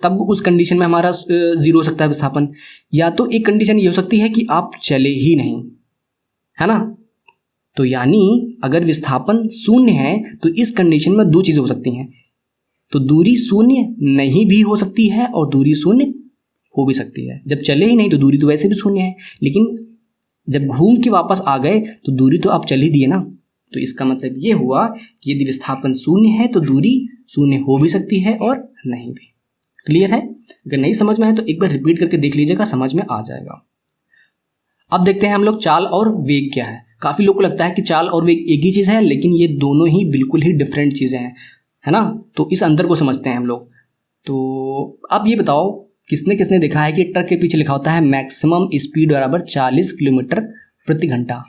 A: तब उस कंडीशन में हमारा 0 हो सकता है विस्थापन। या तो एक कंडीशन ये हो सकती है कि आप चले ही नहीं, है ना। तो यानी अगर विस्थापन शून्य है तो इस कंडीशन में 2 चीज़ें हो सकती हैं। तो दूरी शून्य नहीं भी हो सकती है और दूरी शून्य हो भी सकती है। जब चले ही नहीं तो दूरी तो वैसे भी शून्य है, लेकिन जब घूम के वापस आ गए तो दूरी तो आप चल ही दिए ना। तो इसका मतलब ये हुआ कि यदि विस्थापन शून्य है तो दूरी शून्य हो भी सकती है और नहीं भी। क्लियर है? अगर नहीं समझ में आए तो एक बार रिपीट करके देख लीजिएगा, समझ में आ जाएगा। अब देखते हैं हम लोग चाल और वेग क्या है। काफ़ी लोग को लगता है कि चाल और वेग एक ही चीज़ है, लेकिन ये दोनों ही बिल्कुल ही डिफरेंट चीज़ें हैं, है ना। तो इस अंतर को समझते हैं हम लोग। तो आप ये बताओ, किसने किसने देखा है कि ट्रक के पीछे लिखा होता है मैक्सिमम स्पीड बराबर 40 किलोमीटर प्रति घंटा?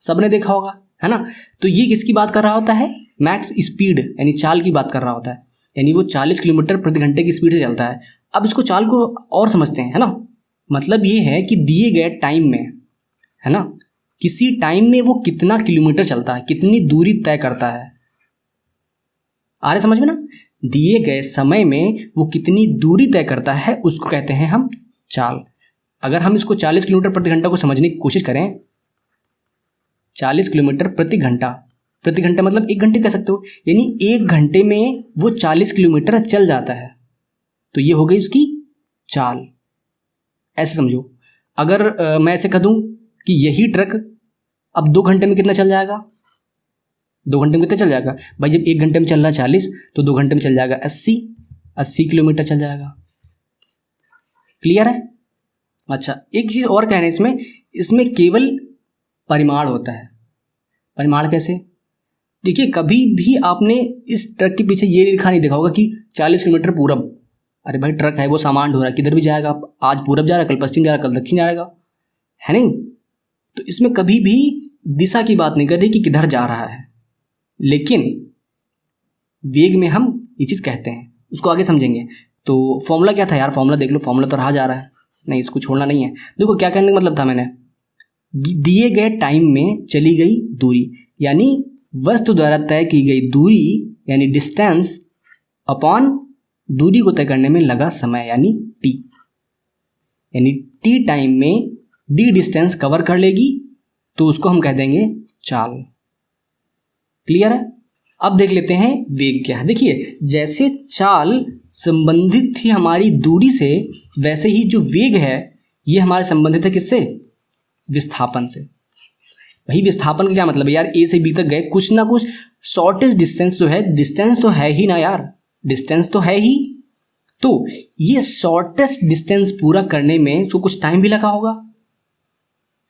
A: सबने देखा होगा, है ना। तो ये किसकी बात कर रहा होता है? मैक्स स्पीड यानी चाल की बात कर रहा होता है, यानी वो 40 किलोमीटर प्रति घंटे की स्पीड से चलता है। अब इसको चाल को और समझते हैं, है ना। मतलब ये है कि दिए गए टाइम में, है ना, किसी टाइम में वो कितना किलोमीटर चलता है, कितनी दूरी तय करता है। आ रहे समझ में ना? दिए गए समय में वो कितनी दूरी तय करता है, उसको कहते हैं हम चाल। अगर हम इसको 40 किलोमीटर प्रति घंटा को समझने की कोशिश करें, 40 किलोमीटर प्रति घंटा, प्रति घंटा मतलब 1 घंटे कह सकते हो, यानी 1 घंटे में वो 40 किलोमीटर चल जाता है। तो ये हो गई उसकी चाल। ऐसे समझो, अगर मैं ऐसे कह दूं कि यही ट्रक अब 2 घंटे में कितना चल जाएगा? 2 घंटे में कितना चल जाएगा भाई? जब 1 घंटे में चल रहा है 40, तो 2 घंटे में चल जाएगा 80 किलोमीटर चल जाएगा। क्लियर है? अच्छा, एक चीज़ और कहने इसमें केवल परिमाण होता है। परिमाण कैसे? देखिए, कभी भी आपने इस ट्रक के पीछे ये लिखा नहीं देखा होगा कि 40 किलोमीटर पूरब। अरे भाई, ट्रक है, वो सामान ढो रहा है, किधर भी जाएगा। आज पूरब जा रहा है, कल पश्चिम जा रहा है, कल दक्षिण जाएगा, है नहीं। तो इसमें कभी भी दिशा की बात नहीं कर रही कि किधर जा रहा है। लेकिन वेग में हम ये चीज़ कहते हैं, उसको आगे समझेंगे। तो फॉर्मूला क्या था यार? फॉर्मूला देख लो, फॉर्मूला तो रहा जा रहा है। नहीं, इसको छोड़ना नहीं है। देखो क्या कहने का मतलब था मैंने, दिए गए टाइम में चली गई दूरी, यानी वस्तु द्वारा तय की गई दूरी यानी डिस्टेंस अपॉन दूरी को तय करने में लगा समय यानी टी। यानी टी टाइम में डी डिस्टेंस कवर कर लेगी, तो उसको हम कह देंगे चाल। क्लियर है? अब देख लेते हैं वेग क्या है। देखिए, जैसे चाल संबंधित थी हमारी दूरी से, वैसे ही जो वेग है ये हमारे संबंधित है किससे? विस्थापन से। भाई, विस्थापन का क्या मतलब है यार? ए से बी तक गए, कुछ ना कुछ शॉर्टेस्ट डिस्टेंस जो है, डिस्टेंस तो है ही ना यार, डिस्टेंस तो है ही। तो ये शॉर्टेस्ट डिस्टेंस पूरा करने में उसको कुछ टाइम भी लगा होगा,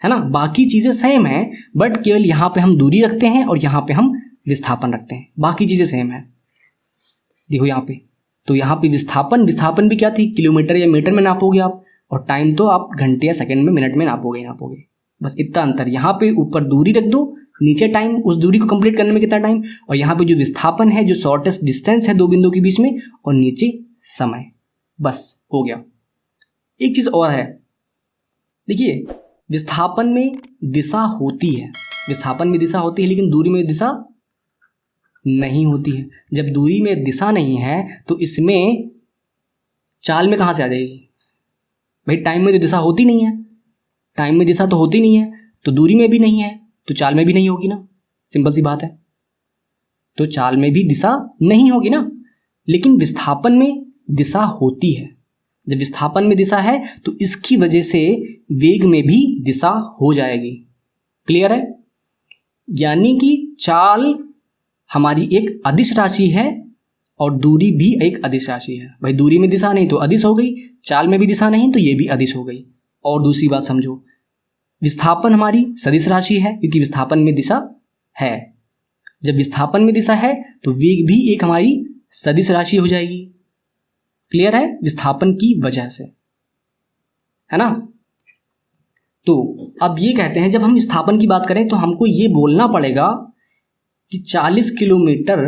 A: है ना। बाकी चीज़ें सेम हैं, बट केवल यहाँ पे हम दूरी रखते हैं और यहाँ पे हम विस्थापन रखते हैं, बाकी चीज़ें सेम है। देखो यहाँ पे, तो यहाँ पे विस्थापन भी क्या थी? किलोमीटर या मीटर में नापोगे आप, और टाइम तो आप घंटे या सेकंड में, मिनट में नापोगे। बस इतना अंतर। यहाँ पे ऊपर दूरी रख दो, नीचे टाइम, उस दूरी को कंप्लीट करने में कितना टाइम, और यहाँ पे जो विस्थापन है, जो शॉर्टेस्ट डिस्टेंस है 2 बिंदु के बीच में, और नीचे समय। बस हो गया। एक चीज़ और है, देखिए, विस्थापन में दिशा होती है, लेकिन दूरी में दिशा नहीं होती है। जब दूरी में दिशा नहीं है तो इसमें चाल में कहाँ से आ जाएगी भाई? टाइम में तो दिशा होती नहीं है, टाइम में दिशा तो होती नहीं है, तो दूरी में भी नहीं है, तो चाल में भी नहीं होगी ना। सिंपल सी बात है। तो चाल में भी दिशा नहीं होगी ना, लेकिन विस्थापन में दिशा होती है। जब विस्थापन में दिशा है तो इसकी वजह से वेग में भी दिशा हो जाएगी। क्लियर है? यानी कि चाल हमारी एक अदिश राशि है और दूरी भी एक अदिश राशि है। भाई, दूरी में दिशा नहीं तो अदिश हो गई, चाल में भी दिशा नहीं तो ये भी अदिश हो गई। और दूसरी बात समझो, विस्थापन हमारी सदिश राशि है, क्योंकि विस्थापन में दिशा है। जब विस्थापन में दिशा है तो वेग भी एक हमारी सदिश राशि हो जाएगी। क्लियर है? विस्थापन की वजह से, है ना। तो अब ये कहते हैं जब हम विस्थापन की बात करें तो हमको ये बोलना पड़ेगा कि 40 किलोमीटर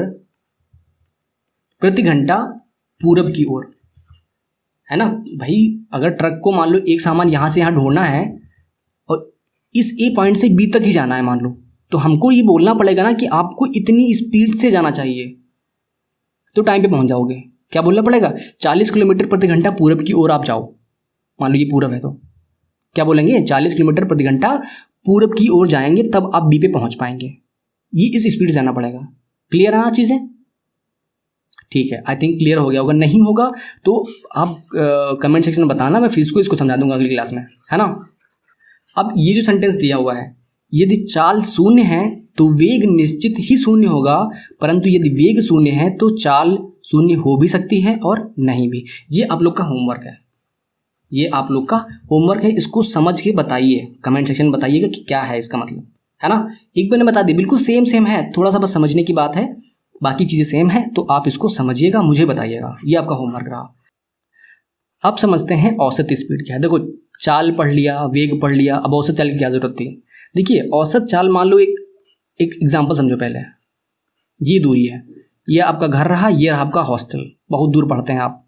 A: प्रति घंटा पूरब की ओर, है ना भाई। अगर ट्रक को मान लो एक सामान यहाँ से यहाँ ढोना है और इस ए पॉइंट से बी तक ही जाना है मान लो, तो हमको ये बोलना पड़ेगा ना कि आपको इतनी स्पीड से जाना चाहिए, तो टाइम पे पहुंच जाओगे। क्या बोलना पड़ेगा? 40 किलोमीटर प्रति घंटा पूरब की ओर आप जाओ। मान लो ये पूरब है तो क्या बोलेंगे? 40 किलोमीटर प्रति घंटा पूरब की ओर जाएंगे तब आप बी पे पहुंच पाएंगे। ये इस स्पीड से जाना पड़ेगा। क्लियर है ना चीज़ें? ठीक है, आई थिंक क्लियर हो गया होगा। नहीं होगा तो आप कमेंट सेक्शन में बताना, मैं फिर इसको समझा दूंगा अगली क्लास में, है ना। अब ये जो सेंटेंस दिया हुआ है, यदि चाल शून्य है तो वेग निश्चित ही शून्य होगा, परंतु यदि वेग शून्य है तो चाल शून्य हो भी सकती है और नहीं भी। ये आप लोग का होमवर्क है, ये आप लोग का होमवर्क है। इसको समझ के बताइए, कमेंट सेक्शन में बताइएगा कि क्या है इसका मतलब, है ना। एक बार ने बता दी, बिल्कुल सेम है, थोड़ा सा बस समझने की बात है, बाकी चीज़ें सेम है। तो आप इसको समझिएगा, मुझे बताइएगा, ये आपका होमवर्क रहा। अब समझते हैं औसत स्पीड क्या है। देखो, चाल पढ़ लिया, वेग पढ़ लिया, अब औसत चाल की क्या जरूरत थी। देखिए, औसत चाल मान लो एक एग्जाम्पल समझो। पहले ये दूरी है, ये आपका घर रहा, ये रहा आपका हॉस्टल, बहुत दूर पढ़ते हैं आप,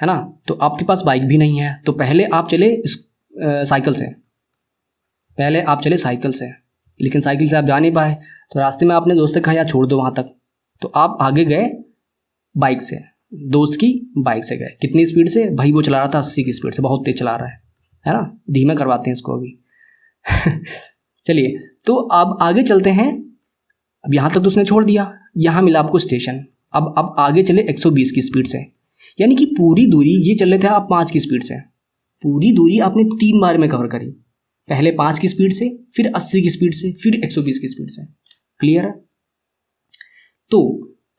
A: है ना। तो आपके पास बाइक भी नहीं है, तो पहले आप चले साइकिल से, पहले आप चले साइकिल से, लेकिन साइकिल से आप जा नहीं पाए, तो रास्ते में आपने दोस्त से कहा यार छोड़ दो वहाँ तक, तो आप आगे गए बाइक से, दोस्त की बाइक से गए। कितनी स्पीड से? भाई वो चला रहा था 80 की स्पीड से, बहुत तेज चला रहा है ना। धीमे करवाते हैं इसको अभी चलिए, तो अब आगे चलते हैं। अब यहाँ तक तो उसने छोड़ दिया, यहाँ मिला आपको स्टेशन। अब आगे चले 120 की स्पीड से, यानी कि पूरी दूरी ये चल रहे थे आप 5 की स्पीड से। पूरी दूरी आपने 3 बार में कवर करी, पहले 5 की स्पीड से, फिर 80 की स्पीड से, फिर 120 की स्पीड से। क्लियर है? तो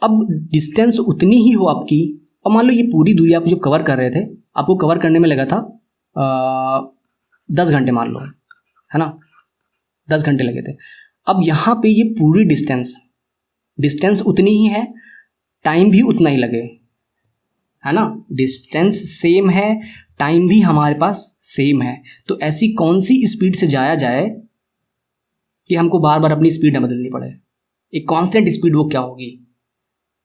A: अब डिस्टेंस उतनी ही हो आपकी, और मान लो ये पूरी दूरी आप जो कवर कर रहे थे, आपको कवर करने में लगा था 10 घंटे मान लो, है ना, 10 घंटे लगे थे। अब यहाँ पे ये पूरी डिस्टेंस उतनी ही है, टाइम भी उतना ही लगे, है ना। डिस्टेंस सेम है, टाइम भी हमारे पास सेम है, तो ऐसी कौन सी स्पीड से जाया जाए कि हमको बार बार अपनी स्पीड न बदलनी पड़े। एक कांस्टेंट स्पीड वो क्या होगी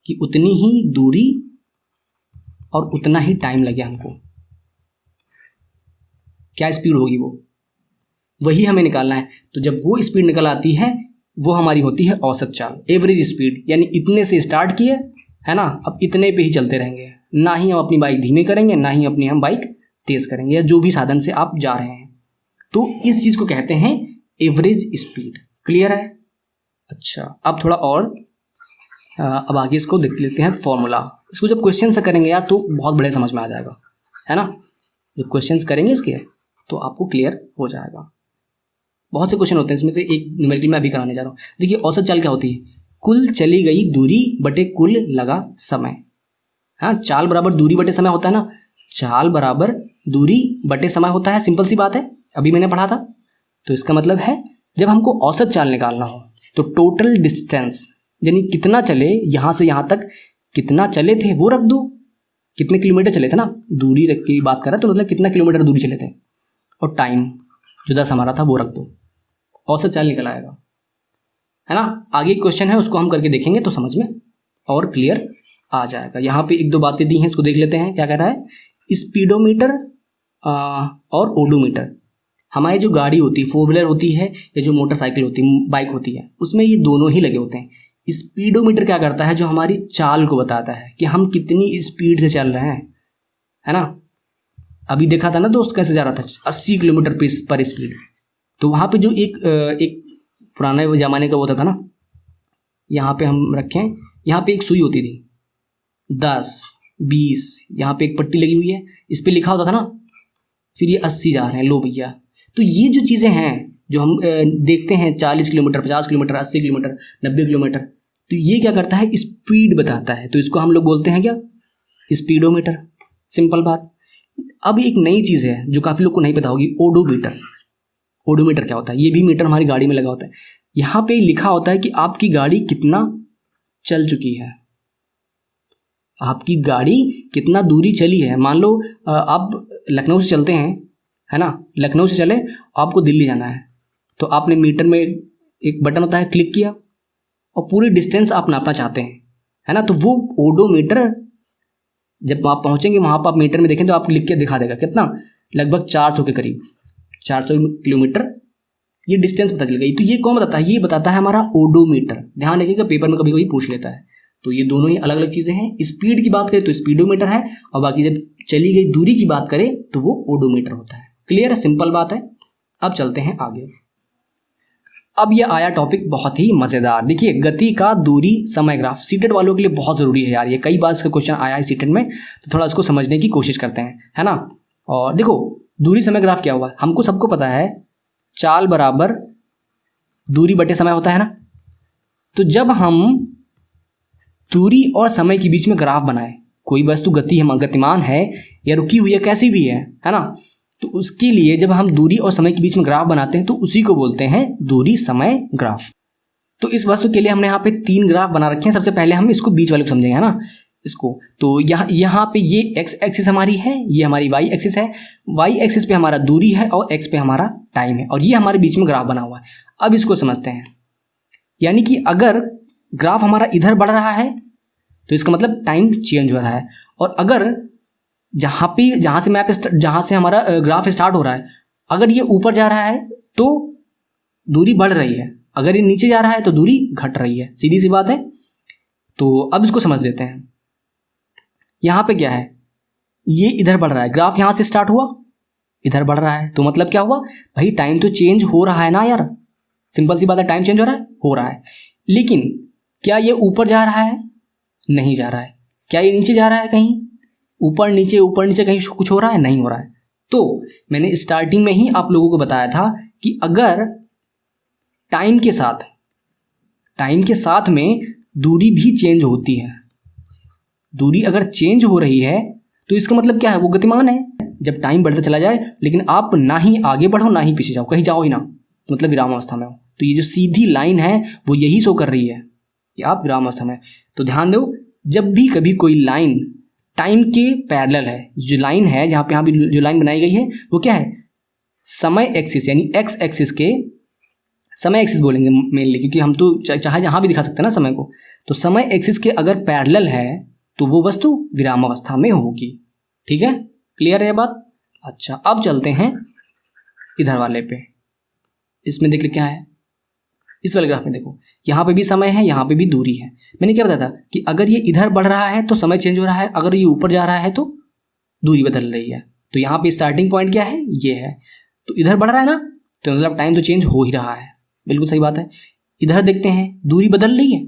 A: कि उतनी ही दूरी और उतना ही टाइम लगे हमको। क्या स्पीड होगी वो, वही हमें निकालना है। तो जब वो स्पीड निकल आती है वो हमारी होती है औसत चाल, एवरेज स्पीड। यानी इतने से स्टार्ट किए, है ना, अब इतने पे ही चलते रहेंगे, ना ही हम अपनी बाइक धीमे करेंगे, ना ही अपनी हम बाइक तेज करेंगे, या जो भी साधन से आप जा रहे हैं। तो इस चीज़ को कहते हैं एवरेज स्पीड। क्लियर है? अच्छा, अब थोड़ा और अब आगे इसको देख लेते हैं फॉर्मूला। इसको जब क्वेश्चन से करेंगे यार तो बहुत बड़े समझ में आ जाएगा, है ना। जब क्वेश्चंस करेंगे इसके तो आपको क्लियर हो जाएगा। बहुत से क्वेश्चन होते हैं, इसमें से एक न्यूमेरिकल मैं अभी कराने जा रहा हूँ। देखिए, औसत चाल क्या होती है? कुल चली गई दूरी बटे कुल लगा समय। हाँ, चाल बराबर दूरी बटे समय होता है ना, चाल बराबर दूरी बटे समय होता है, सिंपल सी बात है, अभी मैंने पढ़ा था। तो इसका मतलब है जब हमको औसत चाल निकालना हो तो टोटल डिस्टेंस, यानी कितना चले यहाँ से यहाँ तक, कितना चले थे वो रख दो, कितने किलोमीटर चले थे ना, दूरी रख की बात कर रहा है तो मतलब कितना किलोमीटर दूरी चले थे, और टाइम जो 10 हमारा था वो रख दो, औसत चाल निकल आएगा, है ना। आगे क्वेश्चन है उसको हम करके देखेंगे तो समझ में और क्लियर आ जाएगा। यहाँ पे एक दो बातें दी हैं, इसको देख लेते हैं। क्या कह रहा है? स्पीडोमीटर और ओडोमीटर। हमारी जो गाड़ी होती है, 4 व्हीलर होती है या जो मोटरसाइकिल होती है, बाइक होती है, उसमें ये दोनों ही लगे होते हैं। स्पीडोमीटर क्या करता है? जो हमारी चाल को बताता है कि हम कितनी स्पीड से चल रहे हैं, है ना। अभी देखा था ना दोस्त कैसे जा रहा था, 80 किलोमीटर पर स्पीड। तो वहाँ पे जो एक पुराने ज़माने का वो होता था ना, यहाँ पे हम रखें, यहाँ पे एक सुई होती थी 10, 20, यहाँ पे एक पट्टी लगी हुई है, इस पर लिखा होता था ना, फिर ये 80 जा रहे हैं, लो भैया। तो ये जो चीज़ें हैं जो हम देखते हैं 40 किलोमीटर, 50 किलोमीटर, 80 किलोमीटर, 90 किलोमीटर, तो ये क्या करता है? स्पीड बताता है। तो इसको हम लोग बोलते हैं क्या? स्पीडोमीटर। सिंपल बात। अब एक नई चीज़ है जो काफ़ी लोग को नहीं पता होगी, ओडोमीटर। ओडोमीटर क्या होता है? ये भी मीटर हमारी गाड़ी में लगा होता है। यहाँ पे लिखा होता है कि आपकी गाड़ी कितना चल चुकी है, आपकी गाड़ी कितना दूरी चली है। मान लो आप लखनऊ से चलते हैं, है ना, लखनऊ से चले, आपको दिल्ली जाना है, तो आपने मीटर में एक बटन होता है, क्लिक किया और पूरी डिस्टेंस आप नापना चाहते हैं, है ना, तो वो ओडोमीटर जब आप पहुंचेंगे वहाँ पर आप मीटर में देखें तो आपको लिख के दिखा देगा कितना, लगभग 400 के करीब, 400 किलोमीटर ये डिस्टेंस पता चल गई। तो ये कौन बताता है, ये बताता है हमारा ओडोमीटर। ध्यान रखिएगा, पेपर में कभी कभी पूछ लेता है। तो ये दोनों ही अलग अलग चीज़ें हैं। स्पीड की बात करें तो स्पीडोमीटर है, और बाकी जब चली गई दूरी की बात करें तो वो ओडोमीटर होता है। क्लियर है, सिंपल बात है। अब चलते हैं आगे। अब ये आया टॉपिक बहुत ही मज़ेदार। देखिए, गति का दूरी समय ग्राफ सीटेट वालों के लिए बहुत ज़रूरी है यार। ये कई बार इसका क्वेश्चन आया है सीटेट में, तो थोड़ा उसको समझने की कोशिश करते हैं, है ना। और देखो, दूरी समय ग्राफ क्या हुआ, हमको सबको पता है चाल बराबर दूरी बटे समय होता है ना। तो जब हम दूरी और समय के बीच में ग्राफ बनाए, कोई वस्तु गतिमान है या रुकी हुई है, कैसी भी है ना, तो उसके लिए जब हम दूरी और समय के बीच में ग्राफ बनाते हैं तो उसी को बोलते हैं दूरी समय ग्राफ। तो इस वस्तु के लिए हमने यहाँ पे 3 ग्राफ बना रखे हैं। सबसे पहले हम इसको बीच वाले को समझेंगे, है ना, इसको। तो यहाँ पे ये एक्स एक्सिस हमारी है, ये हमारी वाई एक्सिस है। वाई एक्सिस पे हमारा दूरी है और एक्स पे हमारा टाइम है, और ये हमारे बीच में ग्राफ बना हुआ है। अब इसको समझते हैं। यानी कि अगर ग्राफ हमारा इधर बढ़ रहा है तो इसका मतलब टाइम चेंज हो रहा है, और अगर जहाँ से हमारा ग्राफ स्टार्ट हो रहा है, अगर ये ऊपर जा रहा है तो दूरी बढ़ रही है, अगर ये नीचे जा रहा है तो दूरी घट रही है। सीधी सी बात है। तो अब इसको समझ लेते हैं। यहाँ पे क्या है, ये इधर बढ़ रहा है, ग्राफ यहाँ से स्टार्ट हुआ, इधर बढ़ रहा है, तो मतलब क्या हुआ भाई, टाइम तो चेंज हो रहा है ना यार। सिंपल सी बात है, टाइम चेंज हो रहा है। लेकिन क्या ये ऊपर जा रहा है, नहीं जा रहा है। क्या ये नीचे जा रहा है, कहीं ऊपर नीचे कहीं कुछ हो रहा है, नहीं हो रहा है। तो मैंने स्टार्टिंग में ही आप लोगों को बताया था कि अगर टाइम के साथ में दूरी भी चेंज होती है, दूरी अगर चेंज हो रही है तो इसका मतलब क्या है, वो गतिमान है। जब टाइम बढ़ता चला जाए लेकिन आप ना ही आगे बढ़ो ना ही पीछे जाओ, कहीं जाओ ही ना, मतलब विराम अवस्था में हो, तो ये जो सीधी लाइन है वो यही शो कर रही है कि आप विराम अवस्था में। तो ध्यान दो, जब भी कभी कोई लाइन टाइम के पैरेलल है, जो लाइन है जहाँ पे जो लाइन बनाई गई है वो क्या है, समय एक्सिस, यानी एक्स एक्सिस के, समय एक्सिस बोलेंगे मेनली, क्योंकि हम तो चाहे जहाँ भी दिखा सकते हैं ना समय को। तो समय एक्सिस के अगर पैरेलल है तो वो वस्तु विराम अवस्था में होगी। ठीक है, क्लियर है ये बात। अच्छा, अब चलते हैं इधर वाले पे। इसमें देख ले क्या है, इस वाले ग्राफ में देखो, यहाँ पे भी समय है, यहाँ पे भी दूरी है। मैंने क्या बताया था कि अगर ये इधर बढ़ रहा है तो समय चेंज हो रहा है, अगर ये ऊपर जा रहा है तो दूरी बदल रही है। तो यहाँ पे स्टार्टिंग पॉइंट क्या है, ये है। तो इधर बढ़ रहा है ना, तो मतलब टाइम तो चेंज हो ही रहा है। बिल्कुल सही बात है। इधर देखते हैं, दूरी बदल रही है,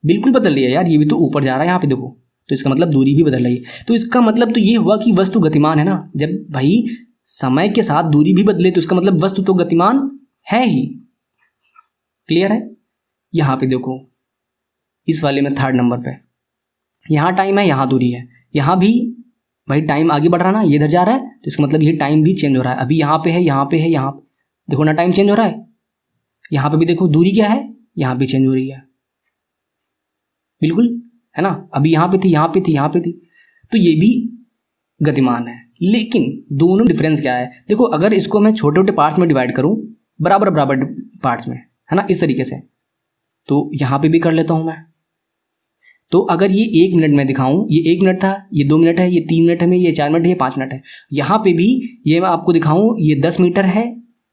A: बिल्कुल बदल रही है यार, ये भी तो ऊपर जा रहा है यहाँ पे देखो, तो इसका मतलब दूरी भी बदल रही है। तो इसका मतलब तो ये हुआ कि वस्तु गतिमान है ना। जब भाई समय के साथ दूरी भी बदले तो इसका मतलब वस्तु तो गतिमान है ही। क्लियर है। यहाँ पे देखो, इस वाले में 3rd नंबर पे, यहाँ टाइम है, यहाँ दूरी है, यहाँ भी भाई टाइम आगे बढ़ रहा है ना, ये इधर जा रहा है, तो इसका मतलब ये टाइम भी चेंज हो रहा है। अभी यहाँ पे है, यहाँ पे है, यहाँ देखो ना, टाइम चेंज हो रहा है। यहाँ पे भी देखो दूरी क्या है, यहाँ भी चेंज हो रही है, बिल्कुल, है ना। अभी यहाँ पे थी, यहाँ पे थी, यहाँ पे थी, तो ये भी गतिमान है। लेकिन दोनों डिफरेंस क्या है, देखो, अगर इसको मैं छोटे छोटे पार्ट्स में डिवाइड करूँ, बराबर बराबर पार्ट्स में, है ना, इस तरीके से, तो यहाँ पे भी कर लेता हूँ मैं। तो अगर ये 1 मिनट में दिखाऊं, ये 1 मिनट था, ये 2 मिनट है, ये 3 मिनट है, ये 4 मिनट है, ये 5 मिनट है। यहाँ पे भी ये मैं आपको दिखाऊं, ये 10 मीटर है,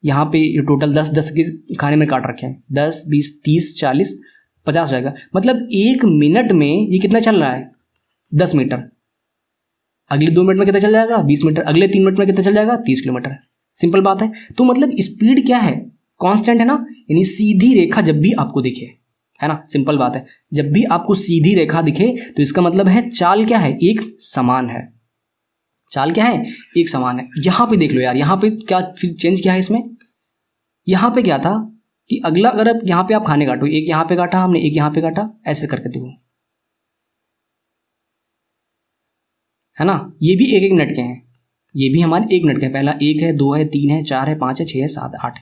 A: यहाँ पे ये टोटल 10 के खाने में काट रखे हैं, 10, 20, 30, 40, 50 हो जाएगा। मतलब 1 मिनट में ये कितना चल रहा है, 10 मीटर। अगले 2 मिनट में कितना चल जाएगा, 20 मीटर। अगले 3 मिनट में कितना चल जाएगा, 30 किलोमीटर। सिंपल बात है। तो मतलब स्पीड क्या है, कांस्टेंट है ना, यानी सीधी रेखा जब भी आपको दिखे, है ना, सिंपल बात है, जब भी आपको सीधी रेखा दिखे तो इसका मतलब है चाल क्या है, एक समान है। चाल क्या है, एक समान है। यहाँ पे देख लो यार, यहाँ पे क्या चेंज क्या है इसमें, यहाँ पे क्या था कि अगला, अगर अब यहाँ पे आप खाने काटो, एक यहाँ पे काटा हमने, एक यहाँ पे काटा, ऐसे करके देखो, है ना। ये भी 1-1 मिनट के हैं, ये भी हमारे 1 मिनट के हैं। पहला 1 है, 2 है, 3 है, 4 है, 5 है, 6 है, 7 है, 8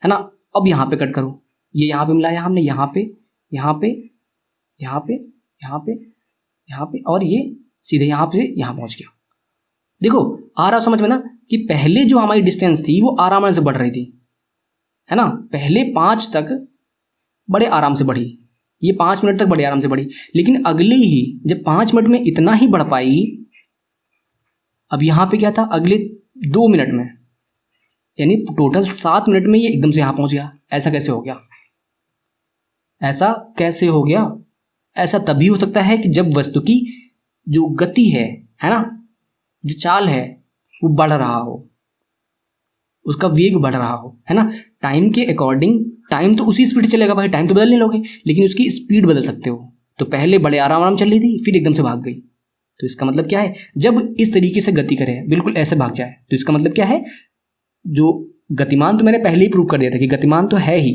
A: है ना। अब यहाँ पे कट करो, ये यहाँ पे मिलाया हमने, यहाँ पे, यहाँ पे, यहाँ पे, यहाँ पे, यहाँ पे, और ये सीधे यहाँ से यहाँ पहुँच गया। देखो आ रहा समझ में ना कि पहले जो हमारी डिस्टेंस थी वो आराम से बढ़ रही थी, है ना। पहले 5 तक बड़े आराम से बढ़ी, ये 5 मिनट तक बड़े आराम से बढ़ी, लेकिन अगले ही जब 5 मिनट में इतना ही बढ़ पाई, अब यहाँ पे क्या था, अगले 2 मिनट में, यानी टोटल 7 मिनट में ये एकदम से यहाँ पहुँच गया। ऐसा कैसे हो गया? ऐसा कैसे हो गया? ऐसा तभी हो सकता है कि जब वस्तु की जो गति है ना, जो चाल है वो बढ़ रहा हो, उसका वेग बढ़ रहा हो, है ना। टाइम के अकॉर्डिंग, टाइम तो उसी स्पीड चलेगा भाई, टाइम तो बदल नहीं लोगे, लेकिन उसकी स्पीड बदल सकते हो। तो पहले बड़े आराम आराम चल रही थी, फिर एकदम से भाग गई। तो इसका मतलब क्या है, जब इस तरीके से गति करे, बिल्कुल ऐसे भाग जाए, तो इसका मतलब क्या है, जो गतिमान तो मैंने पहले ही प्रूव कर दिया था कि गतिमान तो है ही,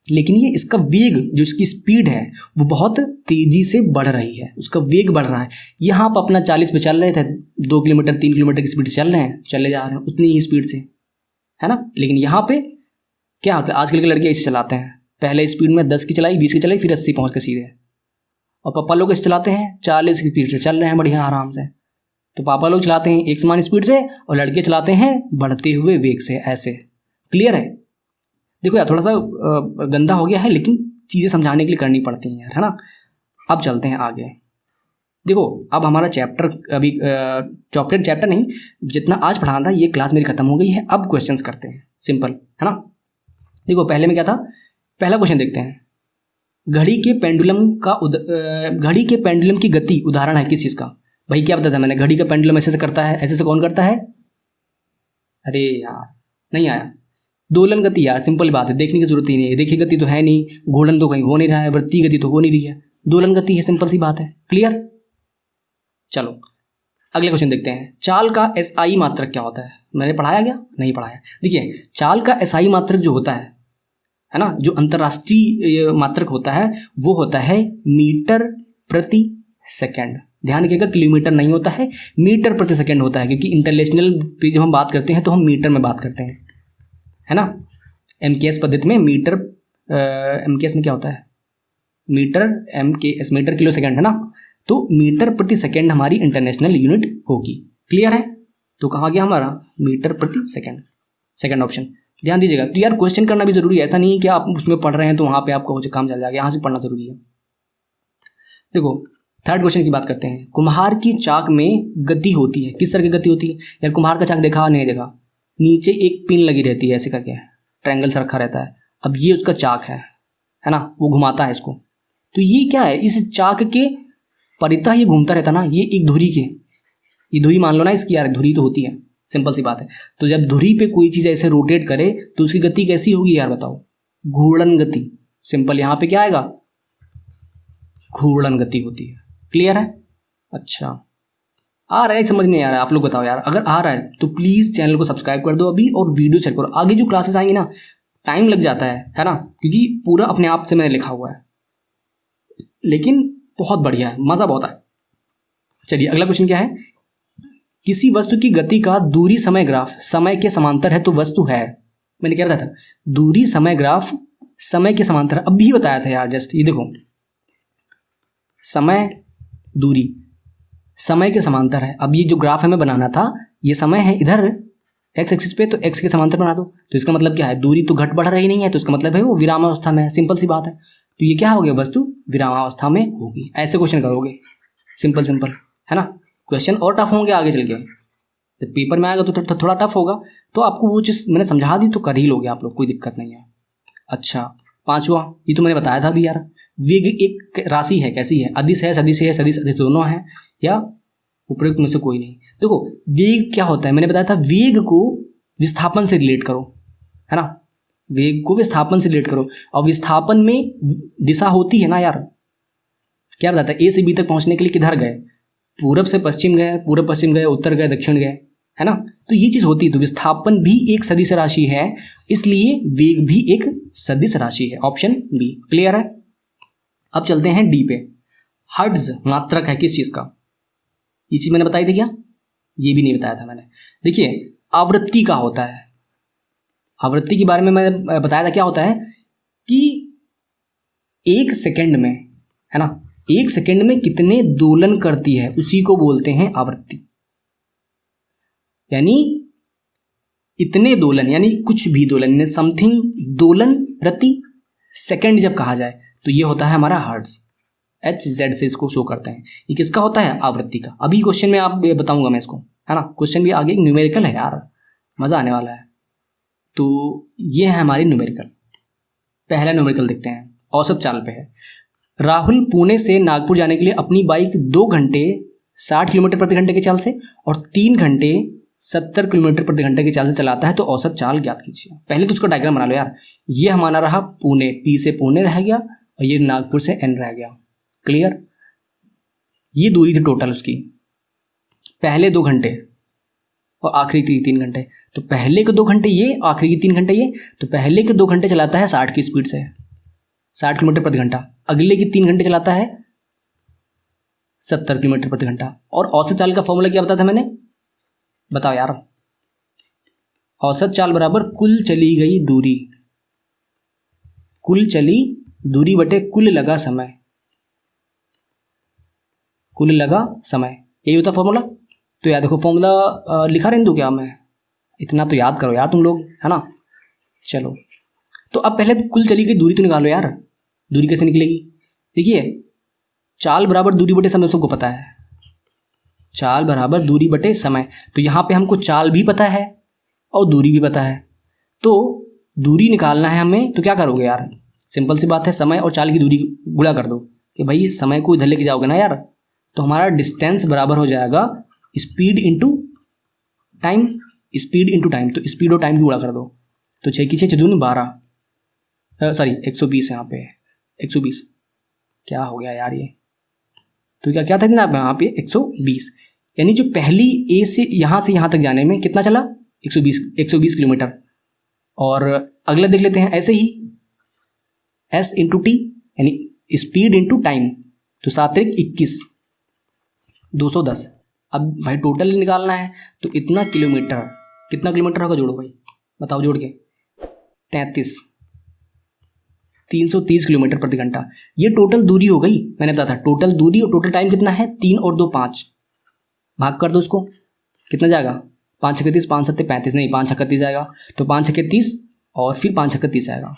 A: लेकिन ये इसका वेग, जो इसकी स्पीड है वो बहुत तेजी से बढ़ रही है, उसका वेग बढ़ रहा है। यहाँ आप अपना 40 पे चल रहे थे, 2 किलोमीटर 3 किलोमीटर की स्पीड से चल रहे हैं, चले जा रहे हैं उतनी ही स्पीड से, है ना। लेकिन यहाँ पे क्या होता है, आजकल के लड़के ऐसे चलाते हैं, पहले स्पीड में 10 की चलाई, 20 की चलाई, फिर 80 पहुँच के सीधे। और पापा लोग ऐसे चलाते हैं 40 की स्पीड से चल रहे हैं बढ़िया आराम से। तो पापा लोग चलाते हैं एक समान स्पीड से और लड़के चलाते हैं बढ़ते हुए वेग से, ऐसे। क्लियर है? देखो यार थोड़ा सा गंदा हो गया है, लेकिन चीज़ें समझाने के लिए करनी पड़ती हैं यार, है ना। अब चलते हैं आगे। देखो अब हमारा चैप्टर अभी चैप्टर नहीं, जितना आज पढ़ाना था ये क्लास मेरी खत्म हो गई है। अब क्वेश्चंस करते हैं, सिंपल है ना। देखो पहले में क्या था, पहला क्वेश्चन देखते हैं। घड़ी के पेंडुलम की गति उदाहरण है किस चीज़ का? भाई क्या बताया था मैंने, घड़ी का पेंडुलम ऐसे से करता है, ऐसे से कौन करता है? अरे यार नहीं आया, दोलन गति यार, सिंपल बात है, देखने की जरूरत ही नहीं है। देखिए गति तो है नहीं, घूर्णन तो कहीं हो नहीं रहा है, वृत्तीय गति तो हो नहीं रही है, दोलन गति है, सिंपल सी बात है। क्लियर? चलो अगले क्वेश्चन देखते हैं। चाल का एसआई मात्रक क्या होता है? मैंने पढ़ाया क्या? नहीं पढ़ाया। देखिए चाल का एसआई मात्रक जो होता है ना, जो अंतर्राष्ट्रीय मात्रक होता है वो होता है मीटर प्रति सेकेंड। ध्यान रखिएगा किलोमीटर नहीं होता है, मीटर प्रति सेकेंड होता है, क्योंकि इंटरनेशनल पे जब हम बात करते हैं तो हम मीटर में बात करते हैं, है ना। एमकेएस पद्धति में मीटर, एमकेएस में क्या होता है, metre, MKS metre kilo second, है ना। तो मीटर प्रति सेकेंड हमारी इंटरनेशनल यूनिट होगी। क्लियर है? तो कहाँ गया हमारा मीटर प्रति सेकेंड, सेकेंड ऑप्शन। ध्यान दीजिएगा। तो यार क्वेश्चन करना भी जरूरी है, ऐसा नहीं है कि आप उसमें पढ़ रहे हैं तो वहाँ पे आपका वो काम चल जाएगा, यहाँ से पढ़ना जरूरी है। देखो थर्ड क्वेश्चन की बात करते हैं। कुम्हार की चाक में गति होती है, किस तरह की गति होती है? यार कुम्हार का चाक देखा नहीं देखा? नीचे एक पिन लगी रहती है, ऐसे करके ट्रायंगल से रखा रहता है। अब ये उसका चाक है ना, वो घुमाता है इसको। तो ये क्या है, इस चाक के परितः ये घूमता रहता ना, ये एक धुरी के, ये धुरी मान लो ना इसकी, यार धुरी तो होती है, सिंपल सी बात है। तो जब धुरी पे कोई चीज़ ऐसे रोटेट करे तो उसकी गति कैसी होगी यार बताओ? घूर्णन गति। सिंपल यहाँ पे क्या आएगा? घूर्णन गति होती है। क्लियर है? अच्छा आ रहा है समझ नहीं आ रहा है? आप लोग बताओ यार, अगर आ रहा है तो प्लीज़ चैनल को सब्सक्राइब कर दो अभी और वीडियो शेयर करो। आगे जो क्लासेस आएंगी ना, टाइम लग जाता है ना, क्योंकि पूरा अपने आप से मैंने लिखा हुआ है, लेकिन बहुत बढ़िया है, मज़ा बहुत आया। चलिए अगला क्वेश्चन क्या है। किसी वस्तु की गति का दूरी समय ग्राफ समय के समांतर है तो वस्तु है। मैंने क्या बताया था? दूरी समय ग्राफ समय के समांतर, अभी बताया था यार जस्ट। ये देखो समय दूरी समय के समांतर है। अब ये जो ग्राफ हमें बनाना था, ये समय है इधर एक्स एक्सिस पे, तो एक्स के समांतर बना दो। तो इसका मतलब क्या है, दूरी तो घट बढ़ रही नहीं है, तो इसका मतलब है वो विरामावस्था में है। सिंपल सी बात है। तो ये क्या हो गया, वस्तु विरामावस्था में होगी। ऐसे क्वेश्चन करोगे, सिंपल सिंपल, है ना। क्वेश्चन और टफ होंगे आगे चल के, जब पेपर में आएगा तो थोड़ा टफ होगा। तो आपको वो चीज़ मैंने समझा दी तो कर ही लोगे आप लोग, कोई दिक्कत नहीं है। अच्छा पांचवा, ये तो मैंने बताया था अभी यार, वेग एक राशि है, कैसी है? अदिश है, सदिश है, सदिश अदिश दोनों है, या उपयुक्त में से कोई नहीं। देखो वेग क्या होता है, मैंने बताया था वेग को विस्थापन से रिलेट करो, है ना। वेग को विस्थापन से रिलेट करो, और विस्थापन में दिशा होती है ना यार। क्या बताता है, ए से बी तक पहुंचने के लिए किधर गए? पूरब से पश्चिम गए, पूर्व पश्चिम गए, उत्तर गए, दक्षिण गए, है ना। तो ये चीज़ होती है। तो विस्थापन भी एक सदिश राशि है, इसलिए वेग भी एक सदिश राशि है। Option B. क्लियर है? अब चलते हैं डी पे। हर्ट्ज मात्रक है किस चीज़ का? ये चीज़ मैंने बताई थी क्या? ये भी नहीं बताया था मैंने। देखिए आवृत्ति का होता है। आवृत्ति के बारे में मैंने बताया था क्या होता है कि 1 सेकंड में है ना। 1 सेकंड में कितने दोलन करती है उसी को बोलते हैं आवृत्ति। यानी इतने दोलन यानी कुछ भी दोलन, समथिंग दोलन प्रति सेकंड जब कहा जाए तो ये होता है हमारा हर्ट्ज। HZ से इसको शो करते हैं। ये किसका होता है? आवृत्ति का। अभी क्वेश्चन में आप बताऊंगा मैं इसको, है ना। क्वेश्चन भी आगे न्यूमेरिकल है यार, मज़ा आने वाला है। तो ये है हमारी न्यूमेरिकल। पहला न्यूमेरिकल देखते हैं, औसत चाल पे है। राहुल पुणे से नागपुर जाने के लिए अपनी बाइक 2 घंटे 60 किलोमीटर प्रति घंटे के चाल से और 3 घंटे 70 किलोमीटर प्रति घंटे के चाल से चलाता है, तो औसत चाल ज्ञात कीजिए। पहले तो उसका डायग्राम बना लो यार। ये हमारा रहा पुणे, P से पुणे रह गया और ये नागपुर से N रह गया। क्लियर? ये दूरी थी टोटल उसकी, पहले 2 घंटे और आखिरी 3 घंटे। तो पहले के 2 घंटे ये, आखिरी के 3 घंटे ये। तो पहले के 2 घंटे चलाता है 60 की स्पीड से, 60 किलोमीटर प्रति घंटा। अगले के 3 घंटे चलाता है 70 किलोमीटर प्रति घंटा। और औसत चाल का फॉर्मूला क्या बताया था मैंने? बताओ यार। औसत चाल बराबर कुल चली गई दूरी, कुल चली दूरी बटे कुल लगा समय, कुल लगा समय, यही होता फॉर्मूला। तो यार देखो फॉर्मूला लिखा रहने दो क्या मैं, इतना तो याद करो यार तुम लोग, है ना। चलो तो अब पहले कुल चली गई दूरी तो निकालो यार। दूरी कैसे निकलेगी? देखिए चाल बराबर दूरी बटे समय सबको पता है, चाल बराबर दूरी बटे समय। तो यहाँ पे हमको चाल भी पता है और दूरी भी पता है। तो दूरी निकालना है हमें, तो क्या करोगे यार? सिंपल सी बात है, समय और चाल की दूरी गुणा कर दो कि भाई समय को इधर लेके जाओगे ना यार, तो हमारा डिस्टेंस बराबर हो जाएगा speed into time, speed into time. तो स्पीड और टाइम की गुणा कर दो। तो 6 की 6 दूनी 12, सॉरी 120 यहाँ पे 120। क्या हो गया यार ये? तो क्या क्या था ना यहाँ पे 120। यानी जो पहली ए से यहाँ तक जाने में कितना चला? 120 किलोमीटर। और अगला देख लेते हैं ऐसे ही, S इंटू टी यानी स्पीड इंटू टाइम। तो 7 × 21 210। अब भाई टोटल निकालना है, तो इतना किलोमीटर, कितना किलोमीटर होगा जोड़ो भाई, बताओ जोड़ के। 33, 330 किलोमीटर प्रति घंटा। ये टोटल दूरी हो गई, मैंने बताया था टोटल दूरी। और टोटल टाइम कितना है? 3 और 2 5, भाग कर दो इसको, कितना जाएगा? 5 × 31 5 × 7 35, नहीं 5 × 31 जाएगा। तो 5 × 31 और फिर 5 × 31 आएगा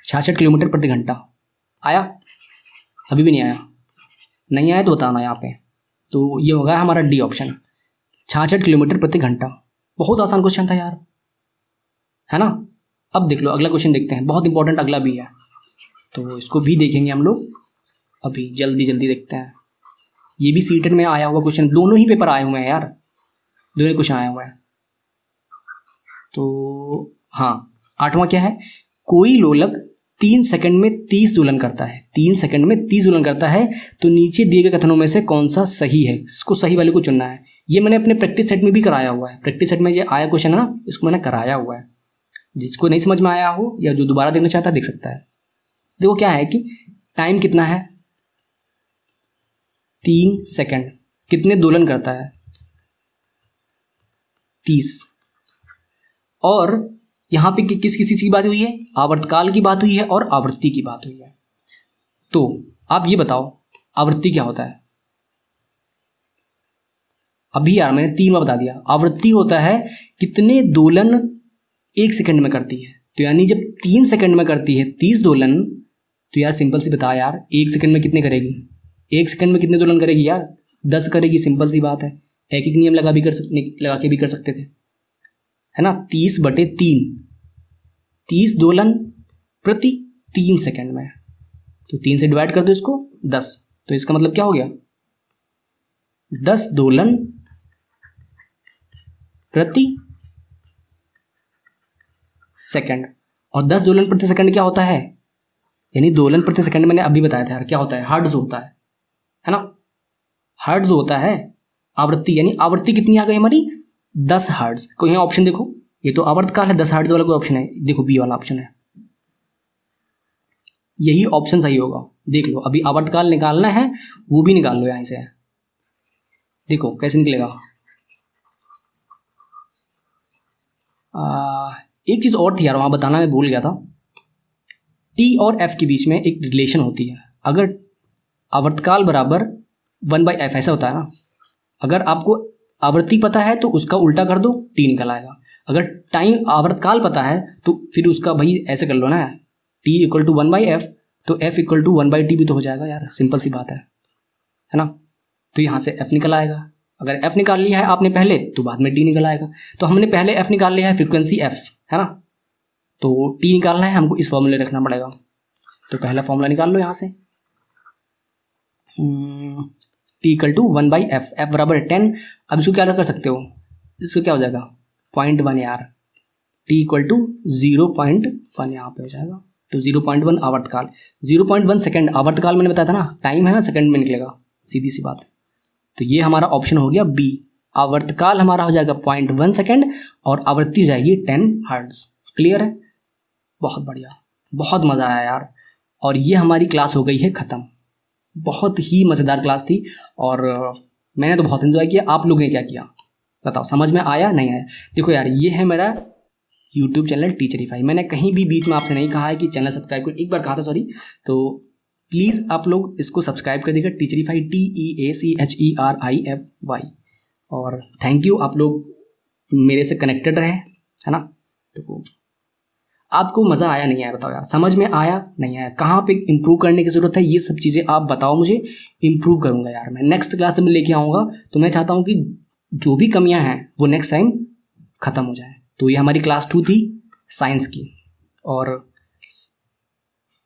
A: 66 किलोमीटर प्रति घंटा। आया? अभी भी नहीं आया? नहीं आया तो बताना यहाँ पे। तो ये होगा हमारा डी ऑप्शन, 66 किलोमीटर प्रति घंटा। बहुत आसान क्वेश्चन था यार, है ना। अब देख लो अगला क्वेश्चन देखते हैं, बहुत इंपॉर्टेंट अगला भी है, तो इसको भी देखेंगे हम लोग अभी। जल्दी जल्दी देखते हैं। ये भी सीटेट में आया हुआ क्वेश्चन, दोनों ही पेपर आए हुए हैं यार, दोनों क्वेश्चन आए हुए हैं। तो हाँ, 8वां क्या है? कोई लोलक 3 सेकंड में 30 दोलन करता है, 3 सेकंड में 30 दोलन करता है, तो नीचे दिए गए कथनों में से कौन सा सही है? इसको सही वाले को चुनना है। ये मैंने अपने प्रैक्टिस सेट में भी कराया हुआ है। प्रैक्टिस सेट में ये आया क्वेश्चन है ना, इसको मैंने कराया हुआ है। जिसको नहीं समझ में आया हो या जो दोबारा देखना चाहता है देख सकता है। देखो क्या है कि टाइम कितना है? 3 सेकंड, कितने दोलन करता है? 30। और यहाँ पे किस किसी चीज़ की बात हुई है? आवर्तकाल की बात हुई है और आवृत्ति की बात हुई है। तो आप ये बताओ आवृत्ति क्या होता है? अभी यार मैंने 3 बार बता दिया। आवृत्ति होता है कितने दोलन 1 सेकंड में करती है। तो यानी जब 3 सेकंड में करती है 30 दोलन, तो यार सिंपल सी बता यार, 1 सेकंड में कितने करेगी? 1 सेकंड में कितने दोलन करेगी यार? 10 करेगी। सिंपल सी बात है, एक एक नियम लगा के भी कर सकते थे, है ना। 30/3, 30 दोलन प्रति 3 सेकंड में। तो 3 से डिवाइड कर दो इसको 10। तो इसका मतलब क्या हो गया? 10 दोलन प्रति सेकंड। और 10 दोलन प्रति सेकंड क्या होता है? यानी दोलन प्रति सेकंड मैंने अभी बताया था यार, क्या होता है? हर्ट्ज होता है ना। हर्ट्ज होता है आवृत्ति। यानी आवृत्ति कितनी आ गई हमारी? 10 हर्ट्ज। कोई यहाँ ऑप्शन देखो, ये तो आवर्तकाल है, 10 हर्ट्ज वाला कोई ऑप्शन है? देखो बी वाला ऑप्शन है, यही ऑप्शन सही होगा। देख लो अभी आवर्तकाल निकालना है, वो भी निकाल लो यहाँ से। देखो कैसे निकलेगा। एक चीज़ और थी यार वहाँ बताना, मैं भूल गया था। टी और एफ के बीच में एक रिलेशन होती है। अगर आवर्तकाल बराबर 1/f ऐसा होता है ना, अगर आपको आवृत्ति पता है तो उसका उल्टा कर दो, टी निकल आएगा। अगर टाइम आवर्तकाल पता है तो फिर उसका भाई ऐसे कर लो ना, टी इक्वल टू 1/f तो f इक्वल टू 1/t भी तो हो जाएगा यार, सिंपल सी बात है ना। तो यहाँ से f निकल आएगा। अगर f निकाल लिया है आपने पहले तो बाद में t निकल आएगा। तो हमने पहले f निकाल लिया है, फ्रीक्वेंसी f है ना, तो t निकालना है हमको, इस फॉर्मूले रखना पड़ेगा। तो पहला फॉर्मूला निकाल लो यहाँ से, t equal to 1/f, f बराबर 10। अब इसको क्या कर सकते हो, इसको क्या हो जाएगा 0.1 यार, t इक्वल टू 0.1 यहाँ पे हो जाएगा। तो 0.1 आवर्तकाल, 0.1 सेकेंड आवर्तकाल मैंने बताया था ना, टाइम है ना, सेकंड में निकलेगा, सीधी सी बात है। तो ये हमारा ऑप्शन हो गया बी, आवर्तकाल हमारा हो जाएगा 0.1 सेकेंड और आवृत्ति हो जाएगी 10 हर्ट्ज। क्लियर है, बहुत बढ़िया, बहुत मज़ा आया यार। और ये हमारी क्लास हो गई है ख़त्म। बहुत ही मज़ेदार क्लास थी और मैंने तो बहुत एंजॉय किया। आप लोगों ने क्या किया बताओ, समझ में आया नहीं आया? देखो यार, ये है मेरा यूट्यूब चैनल टीचरीफाई। मैंने कहीं भी बीच में आपसे नहीं कहा है कि चैनल सब्सक्राइब करो, एक बार कहा था सॉरी। तो प्लीज़ आप लोग इसको सब्सक्राइब कर देगा, टीचरीफाई, TEACHERIFY। और थैंक यू, आप लोग मेरे से कनेक्टेड रहे, है ना। तो आपको मज़ा आया नहीं आया बताओ यार, समझ में आया नहीं आया, कहाँ पे इम्प्रूव करने की ज़रूरत है, ये सब चीज़ें आप बताओ मुझे, इम्प्रूव करूँगा यार मैं। नेक्स्ट क्लास में लेके आऊँगा, तो मैं चाहता हूँ कि जो भी कमियाँ हैं वो नेक्स्ट टाइम ख़त्म हो जाए। तो ये हमारी क्लास 2 थी साइंस की। और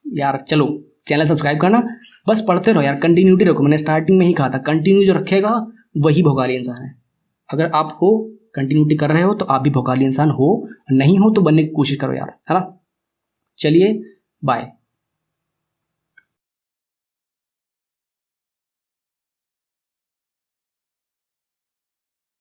A: यार चलो, चैनल सब्सक्राइब करना, बस पढ़ते रहो यार, कंटिन्यूटी रखो। मैंने स्टार्टिंग में ही कहा था, कंटिन्यू जो रखेगा वही भोगाली इंसान है। अगर आप हो कंटिन्यूटी कर रहे हो तो आप भी भोगाली इंसान हो, नहीं हो तो बनने की कोशिश करो यार, है ना। चलिए बाय।